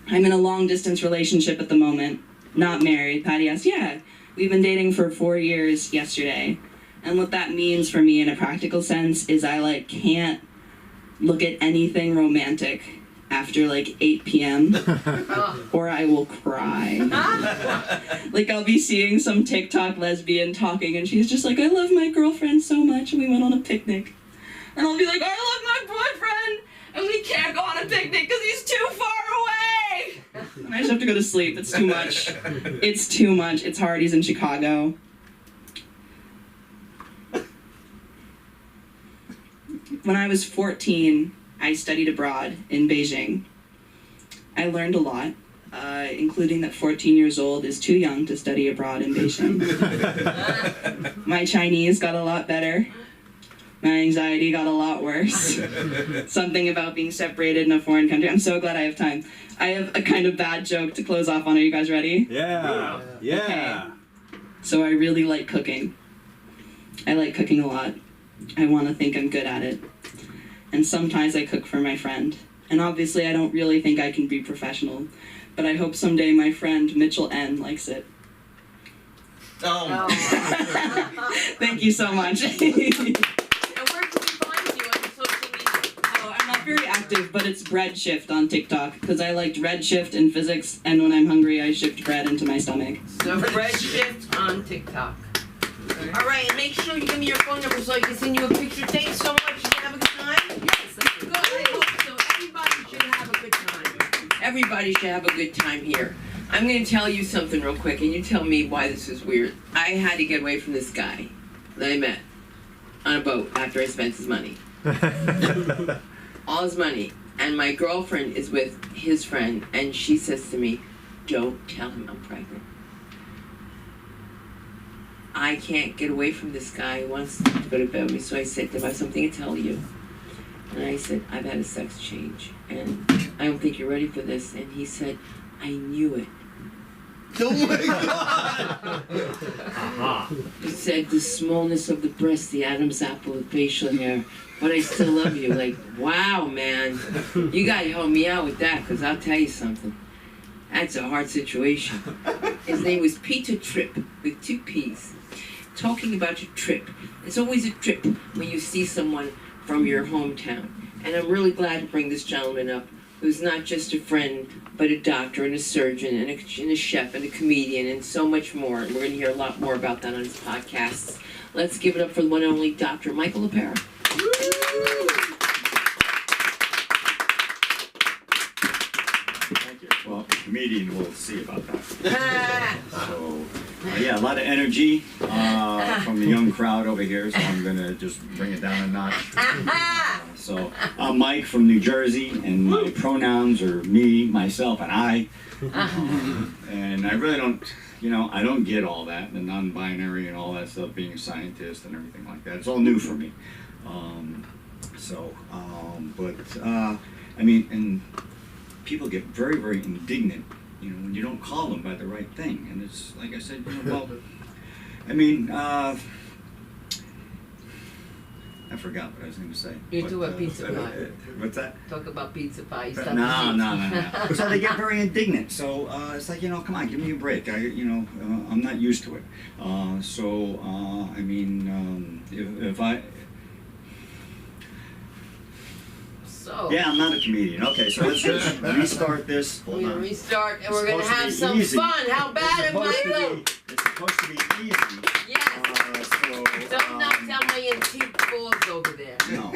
I'm in a long-distance relationship at the moment. Not married. Patty asked, yeah. We've been dating for 4 years yesterday. And what that means for me in a practical sense is I, can't look at anything romantic after, 8 p.m. or I will cry. I'll be seeing some TikTok lesbian talking, and she's just like, I love my girlfriend so much, and we went on a picnic. And I'll be like, I love my boyfriend, and we can't go on a picnic because he's too far away. And I just have to go to sleep. It's too much. It's too much. It's hard. He's in Chicago. When I was 14, I studied abroad in Beijing. I learned a lot, including that 14 years old is too young to study abroad in Beijing. My Chinese got a lot better. My anxiety got a lot worse. Something about being separated in a foreign country. I'm so glad I have time. I have a kind of bad joke to close off on. Are you guys ready? Yeah. Yeah. Okay. So I really like cooking. I like cooking a lot. I want to think I'm good at it. And sometimes I cook for my friend. And obviously I don't really think I can be professional. But I hope someday my friend Mitchell N. likes it. Oh. Thank you so much. Very active, but it's bread shift on TikTok because I liked red shift in physics, and when I'm hungry I shift bread into my stomach. So bread shift on TikTok. All right, and make sure you give me your phone number so I can send you a picture. Thanks so much. Did you have a good time? Yes. Good. I hope so. Everybody should have a good time. Everybody should have a good time here. I'm going to tell you something real quick, and you tell me why this is weird. I had to get away from this guy that I met on a boat after I spent his money. All his money, and my girlfriend is with his friend, and she says to me, don't tell him I'm pregnant. I can't get away from this guy. He wants to go to bed with me, so I said to him, I have something to tell you. And I said, I've had a sex change, and I don't think you're ready for this. And he said, I knew it. Oh my God! He said, the smallness of the breast, the Adam's apple, the facial hair, but I still love you. Wow, man. You gotta help me out with that, because I'll tell you something. That's a hard situation. His name was Peter Tripp, with 2 P's. Talking about your trip. It's always a trip when you see someone from your hometown. And I'm really glad to bring this gentleman up, who's not just a friend, but a doctor and a surgeon and a chef and a comedian and so much more. And we're going to hear a lot more about that on his podcast. Let's give it up for the one and only Dr. Michael LaPera. Thank you. Well, the comedian will see about that. So, yeah, a lot of energy from the young crowd over here, so I'm going to just bring it down a notch. So, I'm Mike from New Jersey, and my pronouns are me, myself, and I. And I really don't, I don't get all that, the non-binary and all that stuff, being a scientist and everything like that. It's all new for me. And people get very, very indignant, when you don't call them by the right thing. And it's, like I said, I forgot what I was going to say. You But, do a pizza pie. What's that? Talk about pizza pie. You start No, to no, eat. no, no. So they get very indignant. So it's like, come on, give me a break. I'm not used to it. I mean, if I... So, Yeah, I'm not a comedian. Okay, so let's just restart this. we're Hold gonna on. restart and we're It's gonna supposed to have be some easy. fun. How bad it might go. It's supposed to be easy. Yes. Don't knock down my antique balls over there. No.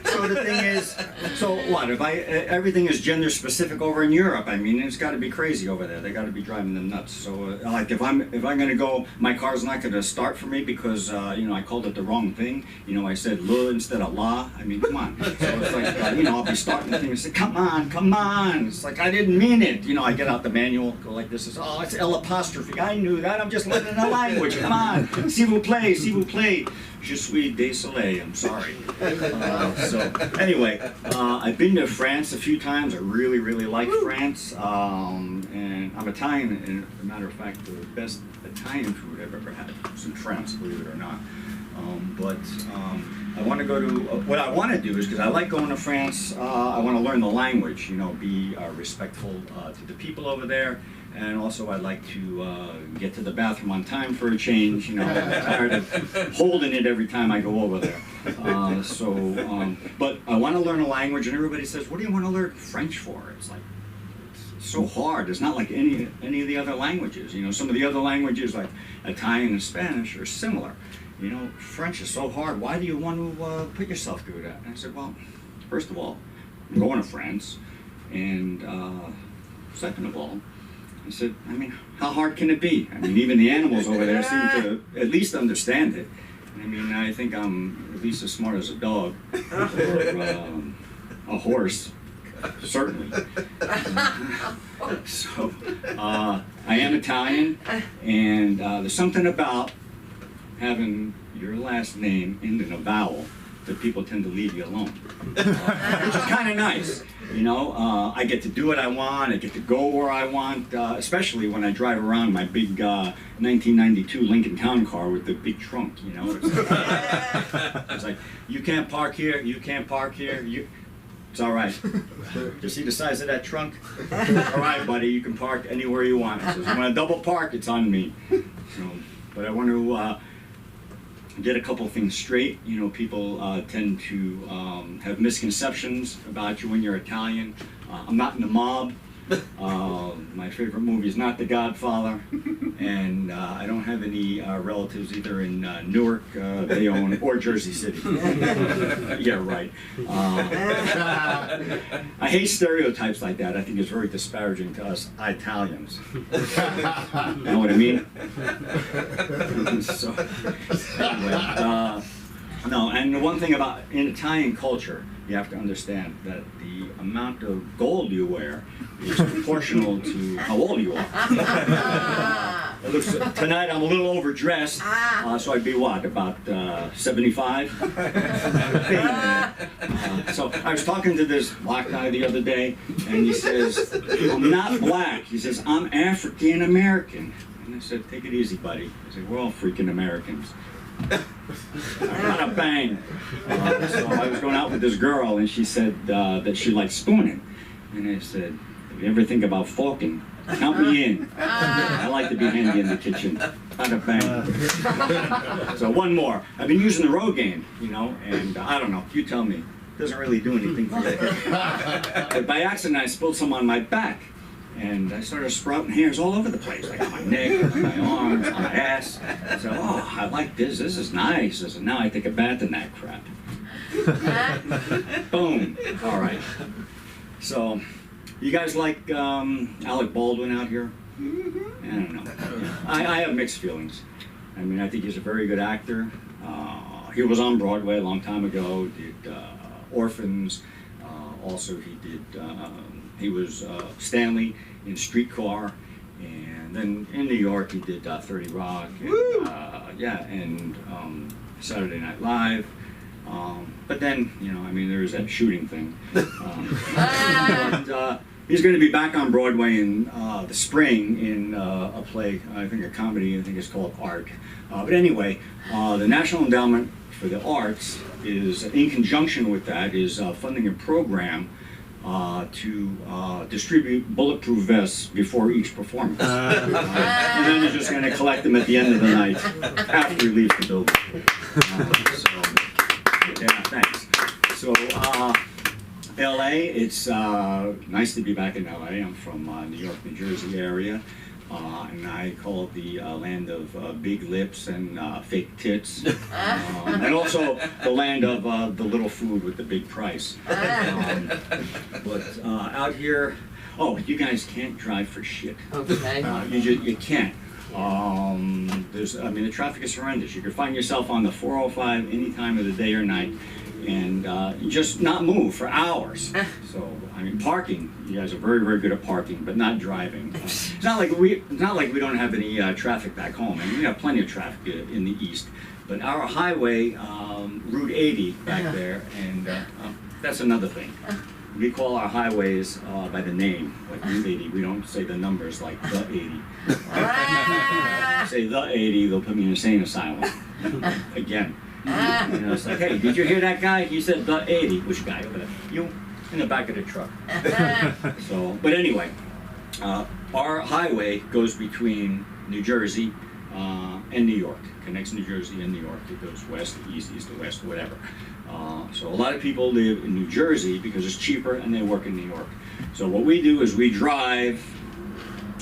So the thing is, so what? If everything is gender specific over in Europe, I mean, it's got to be crazy over there. They got to be driving them nuts. So like if I'm gonna go, my car's not gonna start for me because I called it the wrong thing. I said "le" instead of "la." I mean, come on. So it's like I'll be starting the thing and say, come on. It's like I didn't mean it. I get out the manual, go like this. It's L apostrophe. I knew that. I'm just learning the language. Come on. S'il vous plaît. Je suis désolé. I'm sorry. So anyway, I've been to France a few times. I really, really like France. And I'm Italian, and as a matter of fact, the best Italian food I've ever had was in France, believe it or not. I want to go to, what I want to do is, because I like going to France, I want to learn the language, be respectful to the people over there. And also I'd like to get to the bathroom on time for a change. I'm tired of holding it every time I go over there. But I want to learn a language, and everybody says, what do you want to learn French for? It's like, it's so hard. It's not like any of the other languages. Some of the other languages like Italian and Spanish are similar. French is so hard. Why do you want to put yourself through that? And I said, well, first of all, I'm going to France, and second of all, I said, I mean, how hard can it be? I mean, even the animals over there seem to at least understand it. I mean, I think I'm at least as smart as a dog or a horse, certainly. So, I am Italian, and there's something about having your last name end in a vowel that people tend to leave you alone, which is kind of nice. I get to do what I want. I get to go where I want, especially when I drive around my big 1992 Lincoln Town Car with the big trunk. It's like, you can't park here. You can't park here. It's all right. You see the size of that trunk? All right, buddy. You can park anywhere you want. It says, when I double park, it's on me. But I want to get a couple things straight. People tend to have misconceptions about you when you're Italian. I'm not in the mob. My favorite movie is not The Godfather, and I don't have any relatives either in Newark, Bayonne, or Jersey City. Yeah, right. I hate stereotypes like that. I think it's very disparaging to us Italians. You know what I mean? So, anyway, no, and the one thing about in Italian culture, you have to understand that the amount of gold you wear is proportional to how old you are. Tonight I'm a little overdressed, so I'd be what, about 75? So I was talking to this black guy the other day, and he says, I'm not black. He says, I'm African American. And I said, take it easy, buddy. I said, we're all freaking Americans. Not a bang. So I was going out with this girl, and she said that she likes spooning. And I said, if you ever think about forking, count me in. I like to be handy in the kitchen. Not a bang. So one more. I've been using the Rogaine, and I don't know. You tell me. It doesn't really do anything for you. But by accident, I spilled some on my back. And I started sprouting hairs all over the place, like on my neck, on my arms, on my ass. I said, oh, I like this. This is nice. I said, now I take a bath in that crap. Boom. All right. So, you guys like Alec Baldwin out here? I don't know. I have mixed feelings. I mean, I think he's a very good actor. He was on Broadway a long time ago, did Orphans. Also, he was Stanley in Streetcar, and then in New York he did 30 Rock, and Saturday Night Live. But then, there was that shooting thing. But He's going to be back on Broadway in the spring in a play, I think a comedy, I think it's called Art. But anyway, the National Endowment for the Arts is, in conjunction with that, is funding a program to distribute bulletproof vests before each performance. And then you're just going to collect them at the end of the night after you leave the building. Yeah, thanks. So, LA, it's nice to be back in LA. I'm from New York, New Jersey area. And I call it the land of big lips and fake tits. And also the land of the little food with the big price. But out here, oh, you guys can't drive for shit. Okay. You can't. The traffic is horrendous. You can find yourself on the 405 any time of the day or night, and you just not move for hours. So, parking. You guys are very, very good at parking, but not driving. It's not like we don't have any traffic back home. We have plenty of traffic in the east, but our highway, Route 80 back there, and that's another thing. We call our highways by the name, like Route 80. We don't say the numbers like the 80. Say the 80, they'll put me in an insane asylum. Again. It's like, hey, did you hear that guy? He said the 80. Which guy over there? You in the back of the truck. So, but anyway, our highway goes between New Jersey and New York. Connects New Jersey and New York. It goes west to east, east to west, whatever. So a lot of people live in New Jersey because it's cheaper, and they work in New York. So what we do is we drive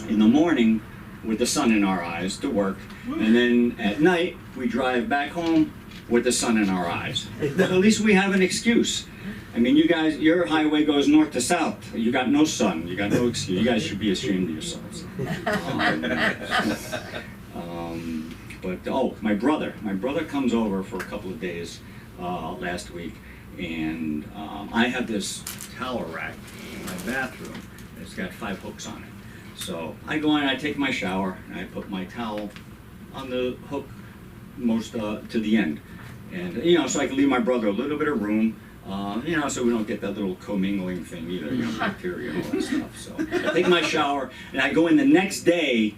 in the morning with the sun in our eyes to work, and then at night we drive back home with the sun in our eyes. But at least we have an excuse. You guys, your highway goes north to south. You got no sun. You got no excuse. You guys should be ashamed of yourselves. My brother comes over for a couple of days last week, and I have this towel rack in my bathroom. It's got 5 hooks on it. So I go in, I take my shower, and I put my towel on the hook most to the end. And, so I can leave my brother a little bit of room, so we don't get that little commingling thing either, bacteria and all that stuff. So I take my shower, and I go in the next day,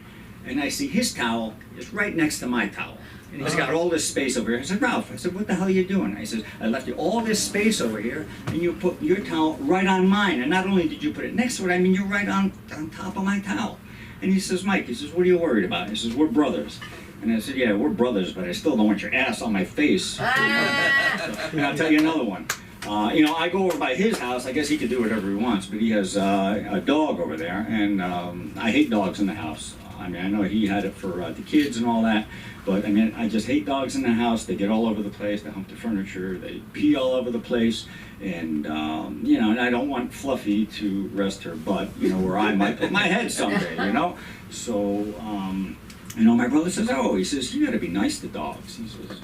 and I see his towel is right next to my towel. And he's got all this space over here. I said, Ralph, what the hell are you doing? I said, I left you all this space over here, and you put your towel right on mine. And not only did you put it next to it, you're right on top of my towel. And he says, Mike, what are you worried about? He says, we're brothers. And I said, yeah, we're brothers, but I still don't want your ass on my face. And I'll tell you another one. I go over by his house. I guess he can do whatever he wants, but he has a dog over there, and I hate dogs in the house. I know he had it for the kids and all that, but I just hate dogs in the house. They get all over the place. They hump the furniture. They pee all over the place, and and I don't want Fluffy to rest her butt, where I might put my head someday, So, my brother says, he says, you got to be nice to dogs. He says,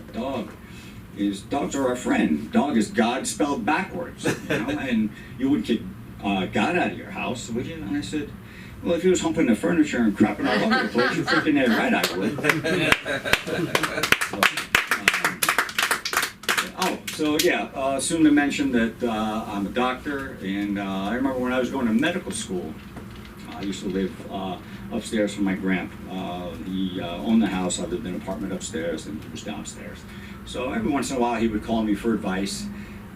dogs are our friend. Dog is God spelled backwards, and you would kick God out of your house, would you? And I said, well, if he was humping the furniture and crapping all over the place, you're freaking there right, I would. Soon to mention that I'm a doctor, and I remember when I was going to medical school, I used to live upstairs from my grandpa. He owned the house. I lived in an apartment upstairs, and he was downstairs. So every once in a while, he would call me for advice.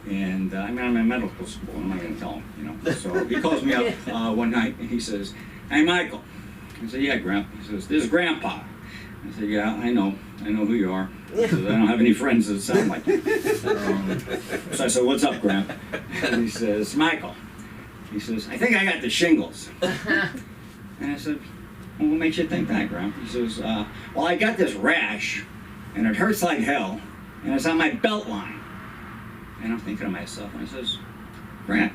And I'm in medical school. I'm not going to tell him, So he calls me up one night, and he says, hey, Michael. I said, yeah, Grandpa. He says, this is Grandpa. I said, yeah, I know who you are. He says, I don't have any friends that sound like you. So I said, what's up, Grandpa? And he says, Michael. He says, I think I got the shingles. And I said, well, what makes you think that, Grandpa? He says, well, I got this rash, and it hurts like hell, and it's on my belt line. And I'm thinking to myself, and I says, Grant,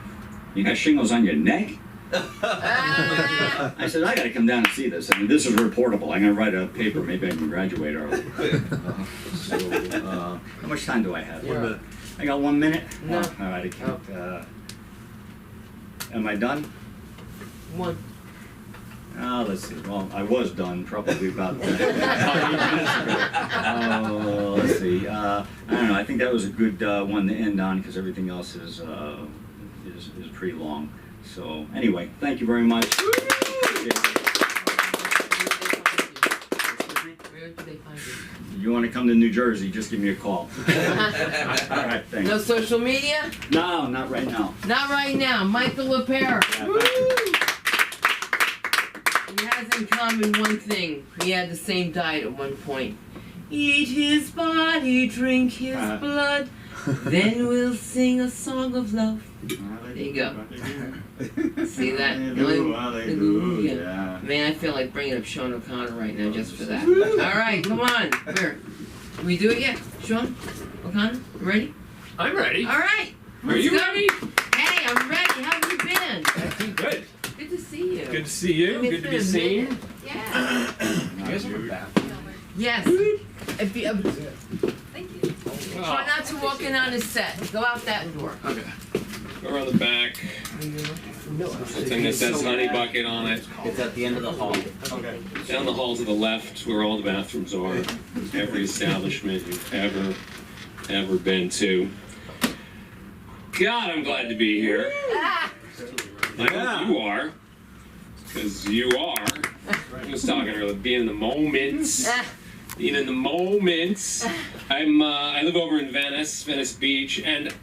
you got shingles on your neck? I said, I got to come down and see this. This is reportable. I'm going to write a paper. Maybe I can graduate early. How much time do I have? 1 minute. I got 1 minute? No. All right, I can't. Am I done? 1. Let's see. Well, I was done probably about 5 minutes ago. Let's see. I don't know. I think that was a good one to end on because everything else is pretty long. So anyway, thank you very much. Where do they find you? You want to come to New Jersey, just give me a call. All right, thanks. No social media? No, not right now. Not right now. Michael LaPera. Yeah, thank you. He has in common one thing. He had the same diet at one point. Eat his body, drink his blood, then we'll sing a song of love. There you go. See that? Hallelujah. Man, I feel like bringing up Sean O'Connor right now just for that. All right, come on. Where? Can we do it yet? Sean O'Connor, you ready? I'm ready. All right. Are you go. ready? Hey, I'm ready. How have you been? Good. Good to see you. Good to see you. I mean, Good to be it's been a seen. minute. Yeah. You guys have a bathroom? Yes. If you, try not to walk in on his set. Go out that door. Okay. Go around the back. Thing that says honey bucket on it. It's at the end of the hall. Okay. Down the hall to the left, where all the bathrooms are. Every establishment you've ever been to. God, I'm glad to be here. Ah. I hope you are. Because you are. I was talking earlier, being in the moment. Being in the moment. I live over in Venice Beach, and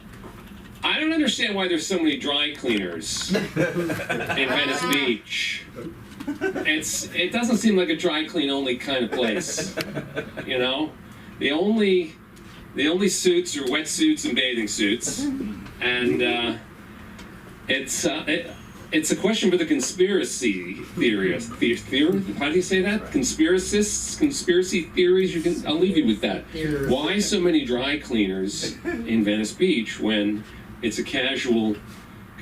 I don't understand why there's so many dry cleaners in Venice Beach. It doesn't seem like a dry clean only kind of place. You know? The only suits are wetsuits and bathing suits. And it's a question for the conspiracy theorists. How do you say that? Conspiracists? Conspiracy theories? I'll leave you with that. Why so many dry cleaners in Venice Beach when it's a casual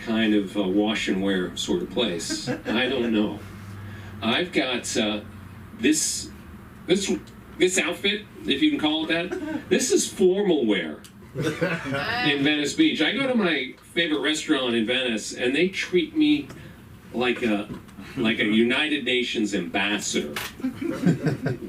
kind of wash and wear sort of place? I don't know. I've got this outfit, if you can call it that. This is formal wear in Venice Beach. I go to my favorite restaurant in Venice, and they treat me like a United Nations ambassador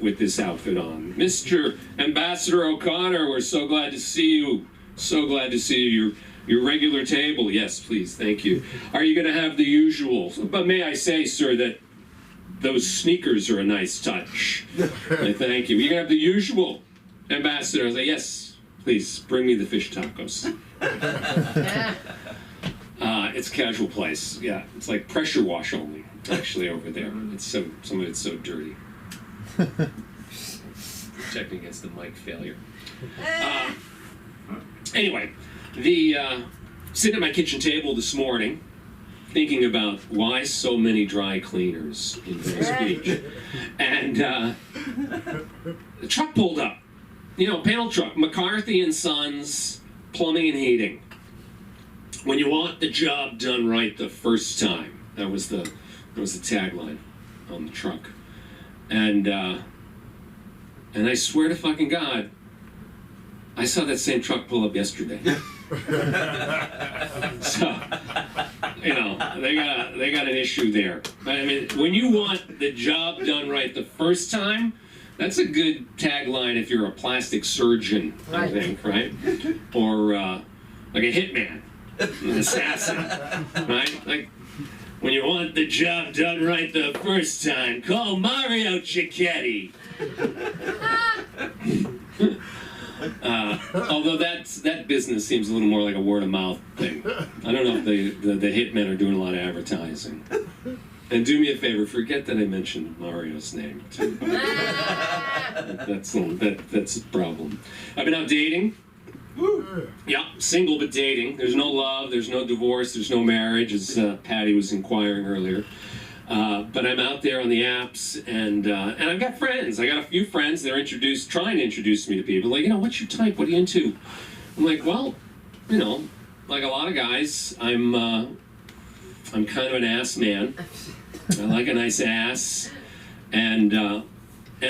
with this outfit on. Mr. Ambassador O'Connor, we're so glad to see you. So glad to see you. Your regular table. Yes, please. Thank you. Are you going to have the usual? But may I say, sir, that those sneakers are a nice touch. Thank you. You can have the usual, Ambassador. I was like, yes, please bring me the fish tacos. It's a casual place. Yeah, it's like pressure wash only. Actually, over there, some of it's so dirty. Checking against the mic failure. Anyway, sitting at my kitchen table this morning, thinking about why so many dry cleaners in Venice Beach. And the truck pulled up. You know, panel truck, McCarthy and Sons Plumbing and Heating. When you want the job done right the first time. That was the tagline on the truck. And I swear to fucking God, I saw that same truck pull up yesterday. So, you know, they got an issue there. I mean, when you want the job done right the first time, that's a good tagline if you're a plastic surgeon, I think, right? Or like a hitman, an assassin, right? Like, when you want the job done right the first time, call Mario Cicchetti. Although that business seems a little more like a word of mouth thing. I don't know if the hitmen are doing a lot of advertising. And do me a favor, forget that I mentioned Mario's name too. That's a problem. I've been out dating. Yeah, single but dating. There's no love, there's no divorce, there's no marriage, as Patty was inquiring earlier. But I'm out there on the apps, and I've got friends. I got a few friends that are trying to introduce me to people. Like, you know, what's your type? What are you into? I'm like, well, you know, like a lot of guys, I'm kind of an ass man. I like a nice ass, and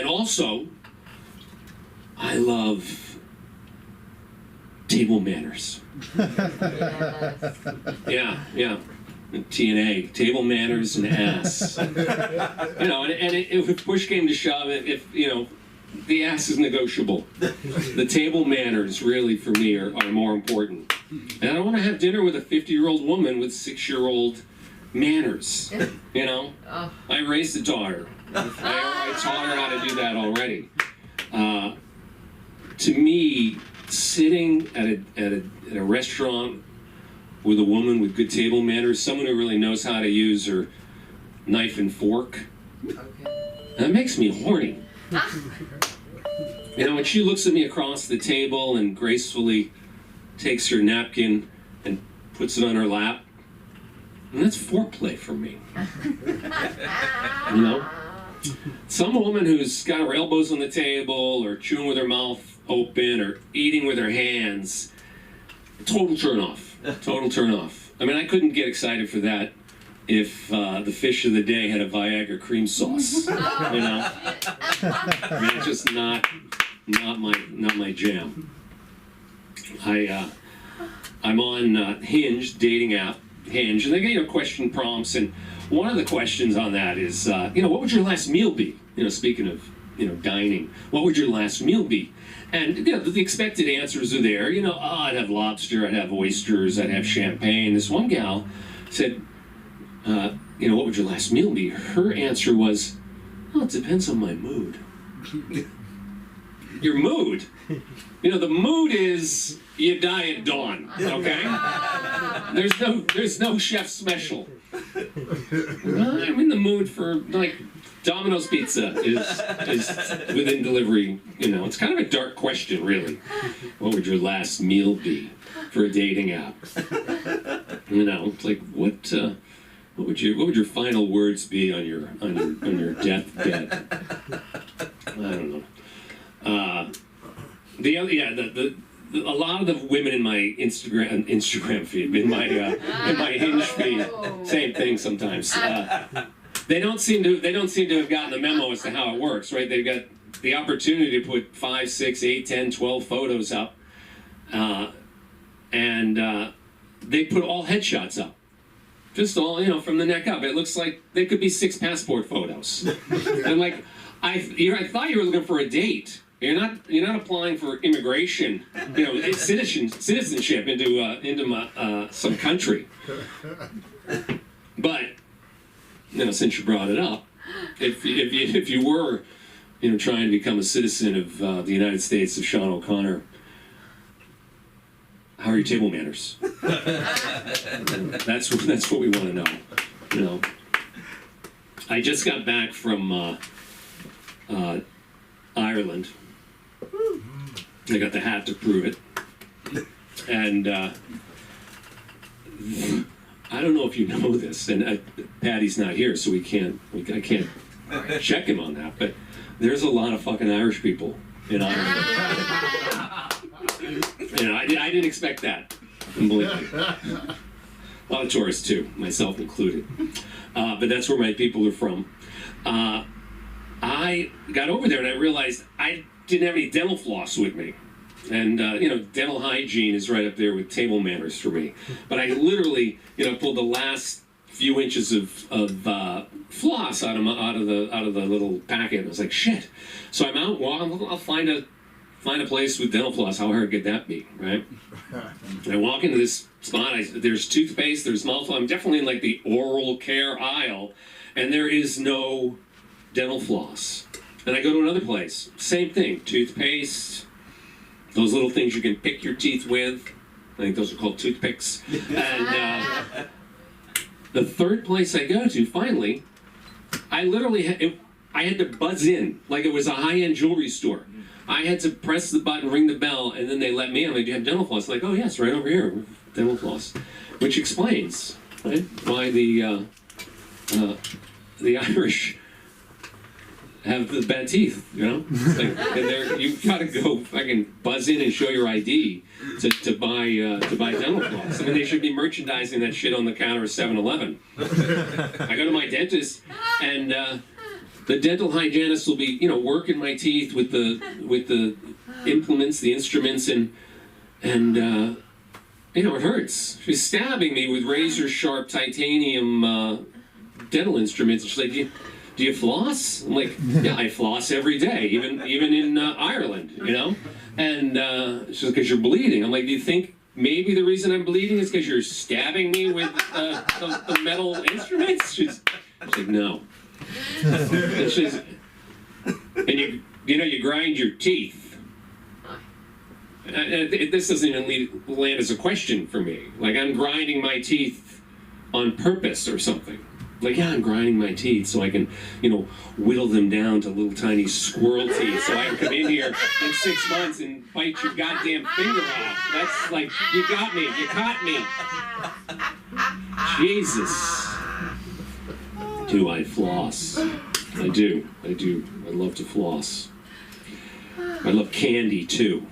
also, I love table manners. Yeah. TNA, table manners and ass. You know, and if push came to shove, if you know, the ass is negotiable. The table manners really for me are more important. And I don't want to have dinner with a 50-year-old woman with 6-year-old manners. You know, Oh. I raised a daughter. I taught her how to do that already. To me, sitting at a restaurant with a woman with good table manners, someone who really knows how to use her knife and fork, that makes me horny. You know, when she looks at me across the table and gracefully takes her napkin and puts it on her lap, and that's foreplay for me. You know? Some woman who's got her elbows on the table or chewing with her mouth open or eating with her hands, total turn off. Total turn off. I mean, I couldn't get excited for that if the fish of the day had a Viagra cream sauce. You know? I mean, it's just not my jam. I'm on Hinge, dating app, Hinge, and they get question prompts, and one of the questions on that is, what would your last meal be? You know, speaking of, dining, what would your last meal be? And, the expected answers are there. I'd have lobster, I'd have oysters, I'd have champagne. This one gal said, what would your last meal be? Her answer was, it depends on my mood. Your mood? The mood is you die at dawn, okay? There's no chef special. I'm in the mood for, Domino's Pizza is within delivery. It's kind of a dark question, really. What would your last meal be for a dating app? It's like, what would your final words be on your deathbed? I don't know. A lot of the women in my Instagram feed, in my Hinge feed, same thing sometimes. They don't seem to have gotten the memo as to how it works, right? They've got the opportunity to put 5, 6, 8, 10, 12 photos up, and they put all headshots up. Just all, from the neck up. It looks like they could be 6 passport photos. And I thought you were looking for a date. You're not applying for immigration, citizenship into some country. But since you brought it up, if you were trying to become a citizen of the United States of Sean O'Connor, how are your table manners? That's what we want to know. I just got back from Ireland. I got the hat to prove it, and I don't know if you know this, and Patty's not here, so I can't check him on that. But there's a lot of fucking Irish people in Ireland. I didn't expect that, completely. A lot of tourists too, myself included. But that's where my people are from. I got over there and I realized I didn't have any dental floss with me. And, dental hygiene is right up there with table manners for me. But I literally, pulled the last few inches of floss out of the little packet. And I was like, shit. So I'm out walking. I'll find a place with dental floss. How hard could that be, right? And I walk into this spot. There's toothpaste. There's mouthwash. I'm definitely in the oral care aisle, and there is no dental floss. And I go to another place. Same thing. Toothpaste. Those little things you can pick your teeth with. I think those are called toothpicks. And the third place I go to, finally, I literally I had to buzz in like it was a high-end jewelry store. I had to press the button, ring the bell, and then they let me in. I'm like, do you have dental floss? Like, oh yes, right over here, dental floss. Which explains, right, why the Irish have the bad teeth, It's like, and you've got to go fucking buzz in and show your ID to buy dental floss. I mean, they should be merchandising that shit on the counter of 7-Eleven. I go to my dentist, and the dental hygienist will be, working my teeth with the implements, the instruments, and it hurts. She's stabbing me with razor sharp titanium dental instruments. She's like, do you floss? I'm like, yeah, I floss every day, even in Ireland, And she's like, because you're bleeding. I'm like, do you think maybe the reason I'm bleeding is because you're stabbing me with the metal instruments. She's like, no. And she's, and you grind your teeth. This doesn't even land as a question for me. Like, I'm grinding my teeth on purpose or something. Like, yeah, I'm grinding my teeth so I can, whittle them down to little tiny squirrel teeth so I can come in here in 6 months and bite your goddamn finger off. That's like, you got me. You caught me. Jesus. Do I floss? I do. I love to floss. I love candy, too.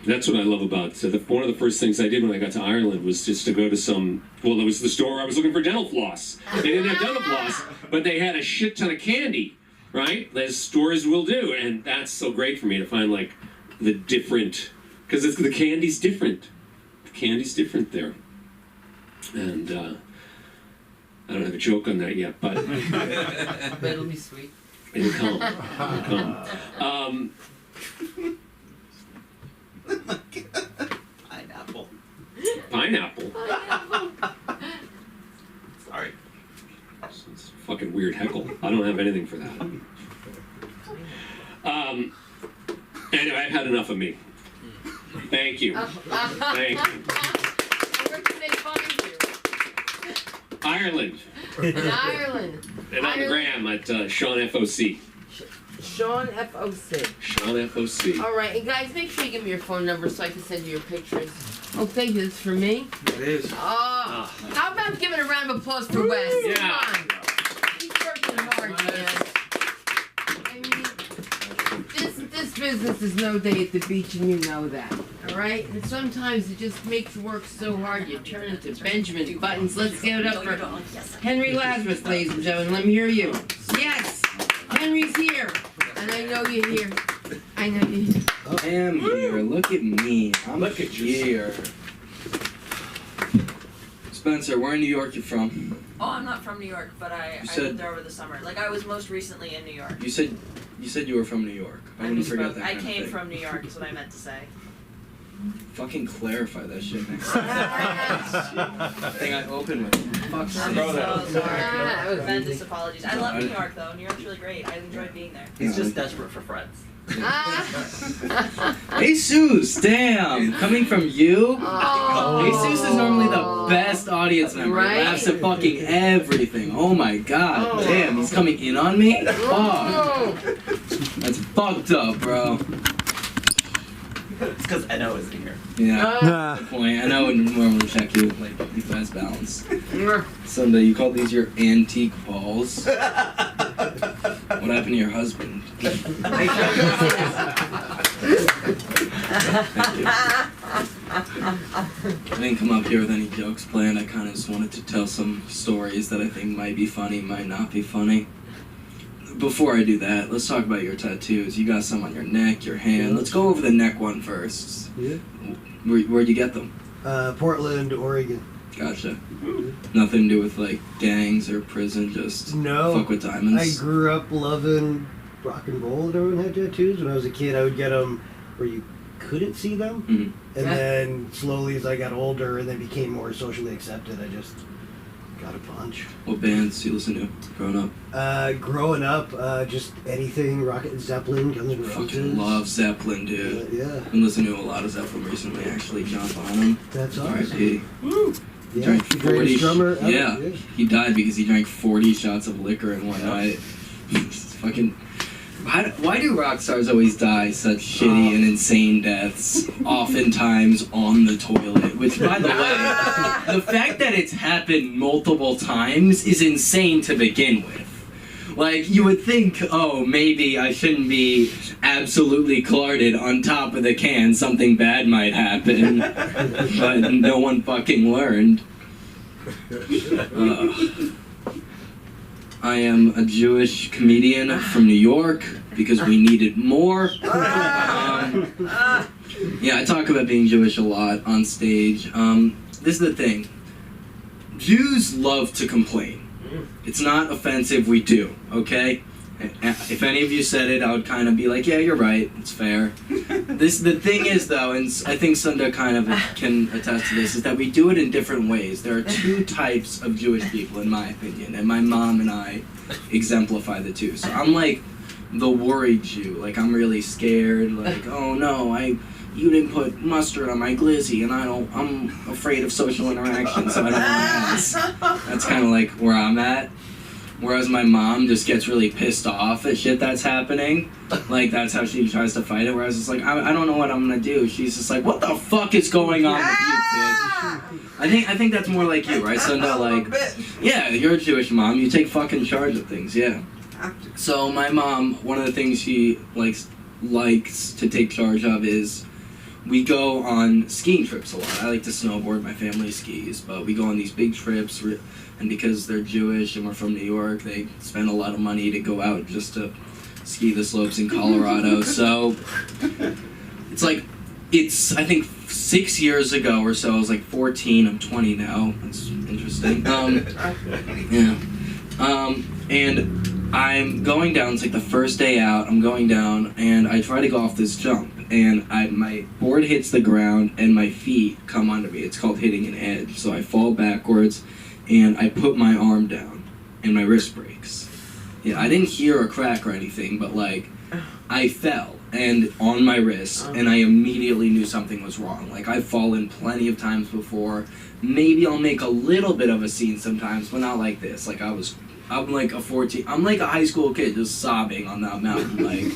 That's what I love about one of the first things I did when I got to Ireland was just to go to it was the store I was looking for dental floss. They didn't have dental floss, but they had a shit ton of candy, right? As stores will do, and that's so great for me to find like the different, because the candy's different. The candy's different there, and I don't have a joke on that yet, but But it'll be sweet. it'll come. It'll come. Pineapple. Pineapple. Sorry. It's a fucking weird heckle. I don't have anything for that. Anyway, I've had enough of me. Thank you. Thank you. Where can they find you? Ireland. In Ireland. And on the gram at Sean FOC. Sean FOC. Sean FOC. All right, and guys, make sure you give me your phone number so I can send you your pictures. Oh, thank you. This is for me. It is. Oh, how about giving a round of applause for Wes? Yeah. Come on. He's working hard, man. I mean, this business is no day at the beach, and you know that. All right? And sometimes it just makes you work so hard, you turn into Benjamin Buttons. Let's give it up for Henry Lazarus, ladies and gentlemen. Let me hear you. Yes, Henry's here. And I know you're here. I know you're here. I am here. Look at me. I'm Look at here. Spencer, where in New York you from? Oh, I'm not from New York, but I lived there over the summer. Like, I was most recently in New York. You said you were from New York. I wouldn't forget that. I kind of came thing. from New York, is what I meant to say. Fucking clarify that shit next time. Thing I open with. Fuck. I'm so sorry. Ah, Tremendous apologies. I love New York, though. New York's really great. I enjoyed being there. He's just desperate for friends. Jesus, damn! Coming from you? Oh. Jesus is normally the best audience member. Right? He laughs at fucking everything. Oh my god, Oh. damn, he's coming in on me? Fuck. Oh. That's fucked up, bro. It's because Eno isn't here. Yeah. Good point. I know I would normally check you, like, you fast balance. Sunday, you call these your antique balls? What happened to your husband? Thank you. I didn't come up here with any jokes planned. I kind of just wanted to tell some stories that I think might be funny, might not be funny. Before I do that, let's talk about your tattoos. You got some on your neck, your hand. Let's go over the neck one first. Yeah. Where'd you get them? Portland, Oregon. Gotcha. Nothing to do with like gangs or prison, just No. fuck with diamonds. I grew up loving rock and roll and everyone had tattoos. When I was a kid, I would get them where you couldn't see them. Mhm. And then slowly as I got older and they became more socially accepted, I just got a bunch. What bands do you listen to growing up? Growing up, just anything, Rocket Zeppelin, Guns N' Roses. Fucking love Zeppelin, dude. Yeah. I've been listening to a lot of Zeppelin recently, actually. John Bonham. That's awesome. R.I.P. Yeah, Drank the greatest drummer ever. Yeah. He died because he drank 40 shots of liquor in one night. It's fucking... Why do rock stars always die such shitty and insane deaths, oftentimes on the toilet? Which, by the way, the fact that it's happened multiple times is insane to begin with. Like, you would think, oh, maybe I shouldn't be absolutely clarded on top of the can, something bad might happen. But no one fucking learned. I am a Jewish comedian from New York because we needed more. Yeah, I talk about being Jewish a lot on stage. This is the thing. Jews love to complain. It's not offensive, we do, okay? If any of you said it, I would kind of be like, yeah, you're right. It's fair. The thing is, though, and I think Sunda kind of can attest to this, is that we do it in different ways. There are two types of Jewish people, in my opinion, and my mom and I exemplify the two. So I'm like the worried Jew. Like, I'm really scared. Like, oh no, you didn't put mustard on my glizzy, and I'm afraid of social interaction, so I don't want to ask. That's kind of like where I'm at. Whereas my mom just gets really pissed off at shit that's happening. Like, that's how she tries to fight it. Whereas it's like, I don't know what I'm gonna do. She's just like, what the fuck is going on with you, kid? I think that's more like you, right, Sunda? Like, yeah, you're a Jewish mom. You take fucking charge of things, yeah. So my mom, one of the things she likes to take charge of is we go on skiing trips a lot. I like to snowboard. My family skis, but we go on these big trips. And because they're Jewish and we're from New York, they spend a lot of money to go out just to ski the slopes in Colorado. So it's like, I think 6 years ago or so, I was like 14, I'm 20 now. That's interesting. Yeah. And I'm going down, it's like the first day out, I'm going down, and I try to go off this jump. And my board hits the ground, and my feet come under me. It's called hitting an edge. So I fall backwards, and I put my arm down, and my wrist breaks. Yeah, I didn't hear a crack or anything, but like, I fell, and on my wrist, and I immediately knew something was wrong. Like, I've fallen plenty of times before. Maybe I'll make a little bit of a scene sometimes, but not like this. Like, I'm like I'm like a high school kid just sobbing on that mountain, like,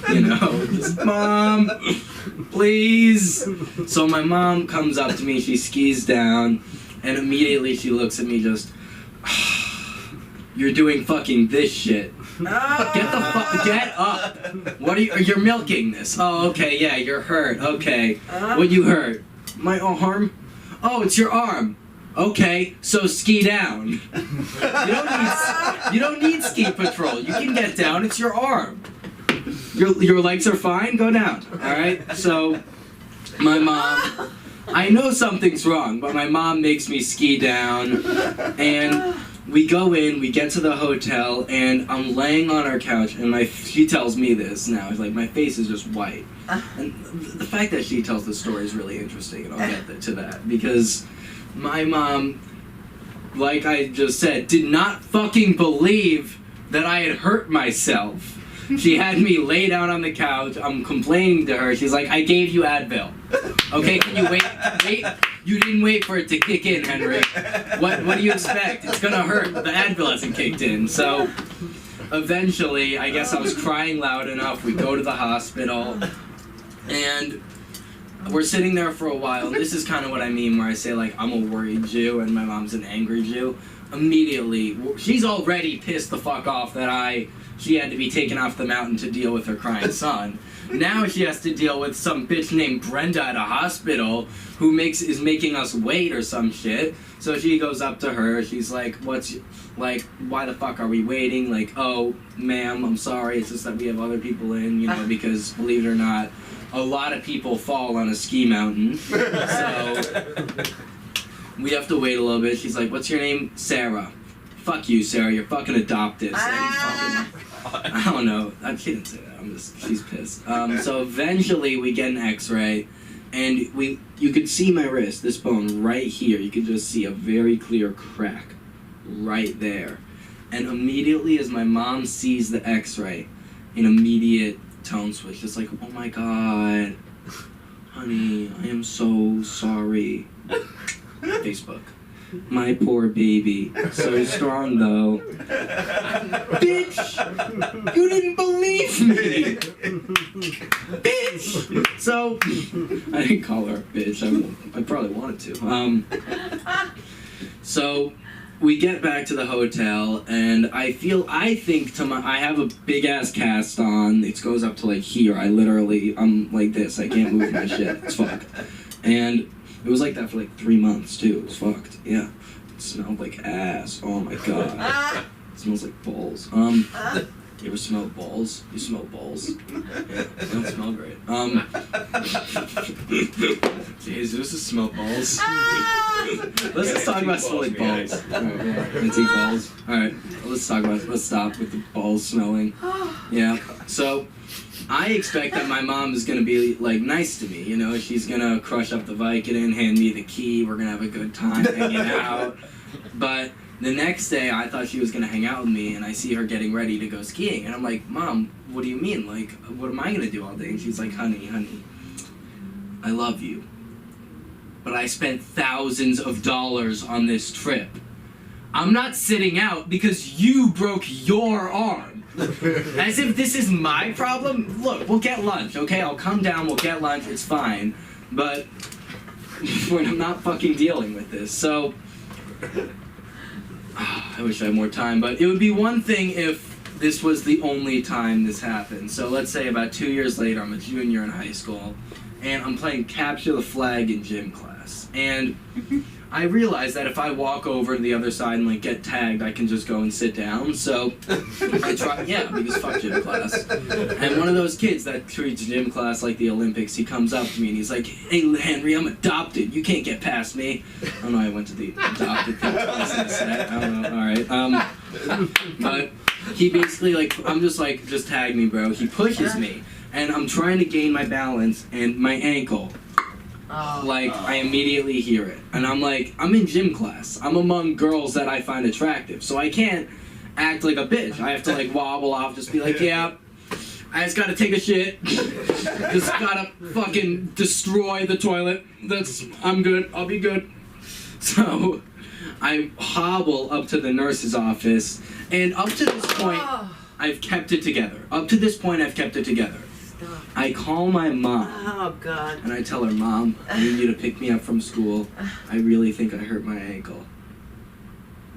just, Mom, please. So my mom comes up to me, she skis down, and immediately she looks at me just, you're doing fucking this shit. Get up. What you're milking this. Oh, okay, yeah, you're hurt. Okay. What you hurt? My arm? Oh, it's your arm. Okay, so ski down. You don't need ski patrol. You can get down. It's your arm. Your legs are fine. Go down. All right. So, my mom. I know something's wrong, but my mom makes me ski down, and we go in. We get to the hotel, and I'm laying on our couch, and she tells me this now. It's like my face is just white, and the fact that she tells the story is really interesting, and I'll get to that because. My mom, like I just said, did not fucking believe that I had hurt myself. She had me lay down on the couch. I'm complaining to her. She's like, I gave you Advil. Okay, can you wait? You didn't wait for it to kick in, Henry. What do you expect? It's gonna hurt. The Advil hasn't kicked in. So eventually, I guess I was crying loud enough. We go to the hospital, and we're sitting there for a while, and this is kind of what I mean where I say, like, I'm a worried Jew and my mom's an angry Jew. Immediately, she's already pissed the fuck off that she had to be taken off the mountain to deal with her crying son. Now she has to deal with some bitch named Brenda at a hospital who is making us wait or some shit. So she goes up to her, she's like, why the fuck are we waiting? Like, oh, ma'am, I'm sorry, it's just that we have other people in, because, believe it or not, a lot of people fall on a ski mountain, so we have to wait a little bit. She's like, what's your name? Sarah. Fuck you, Sarah, you're fucking adopted. I don't know. She didn't say that. She's pissed. So eventually we get an x-ray, and you could see my wrist, this bone right here. You could just see a very clear crack right there. And immediately as my mom sees the x-ray, an immediate tone switch, just like, oh my god, honey, I am so sorry. Facebook. My poor baby. So strong though. Bitch! You didn't believe me! Bitch! So, I didn't call her a bitch. I probably wanted to. So, we get back to the hotel, and I have a big ass cast on. It goes up to like here. I'm like this. I can't move my shit. It's fucked. And it was like that for like 3 months too. It was fucked. Yeah. It smelled like ass. Oh my god. It smells like balls. You ever smell balls? You smell balls? Yeah, they don't smell great. Jesus, is smell balls. Let's just talk about smelling balls. Alright, yeah. Antique balls. Alright, let's stop with the balls smelling. Yeah. So, I expect that my mom is gonna be, like, nice to me, you know? She's gonna crush up the Vicodin, hand me the key, we're gonna have a good time hanging out. But the next day, I thought she was gonna hang out with me, and I see her getting ready to go skiing. And I'm like, Mom, what do you mean? Like, what am I gonna do all day? And she's like, honey, I love you. But I spent thousands of dollars on this trip. I'm not sitting out because you broke your arm. As if this is my problem? Look, we'll get lunch, okay? I'll come down, we'll get lunch, it's fine. But I'm not fucking dealing with this. So, I wish I had more time, but it would be one thing if this was the only time this happened. So let's say about 2 years later, I'm a junior in high school, and I'm playing capture the flag in gym class. And I realize that if I walk over to the other side and, like, get tagged, I can just go and sit down. So I try, yeah, because fuck gym class. And one of those kids that treats gym class like the Olympics, he comes up to me and he's like, hey, Henry, I'm adopted. You can't get past me. I don't know, I went to the adopted thing twice in the set. I don't know, alright. But he basically, like, I'm just like, just tag me, bro. He pushes me, and I'm trying to gain my balance, and my ankle, like, I immediately hear it. And I'm like, I'm in gym class. I'm among girls that I find attractive. So I can't act like a bitch. I have to, like, wobble off, just be like, yeah, I just gotta take a shit. Just gotta fucking destroy the toilet. I'm good. I'll be good. So I hobble up to the nurse's office, and up to this point, I've kept it together. Up to this point, I've kept it together. I call my mom. Oh, God. And I tell her, Mom, I need you to pick me up from school. I really think I hurt my ankle.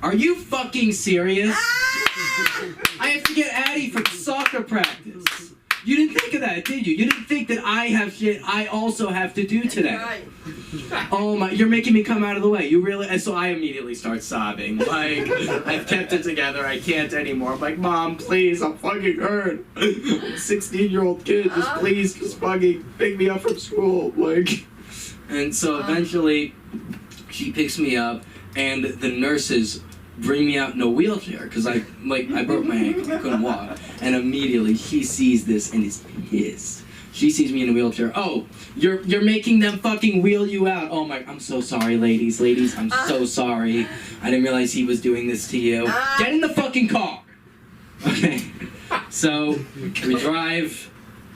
Are you fucking serious? I have to get Addie from soccer practice. You didn't think of that, did you? You didn't think that I have shit I also have to do today. Right. Oh my, you're making me come out of the way. You really, and so I immediately start sobbing. Like, I've kept it together, I can't anymore. I'm like, Mom, please, I'm fucking hurt. I'm a 16-year-old kid, just fucking pick me up from school. Like, and so eventually, she picks me up, and the nurses bring me out in a wheelchair, because I broke my ankle, I couldn't walk. And immediately she sees this and is pissed. She sees me in a wheelchair. Oh, you're making them fucking wheel you out. Oh my, I'm so sorry, ladies, I'm so sorry. I didn't realize he was doing this to you. Get in the fucking car. Okay, so we drive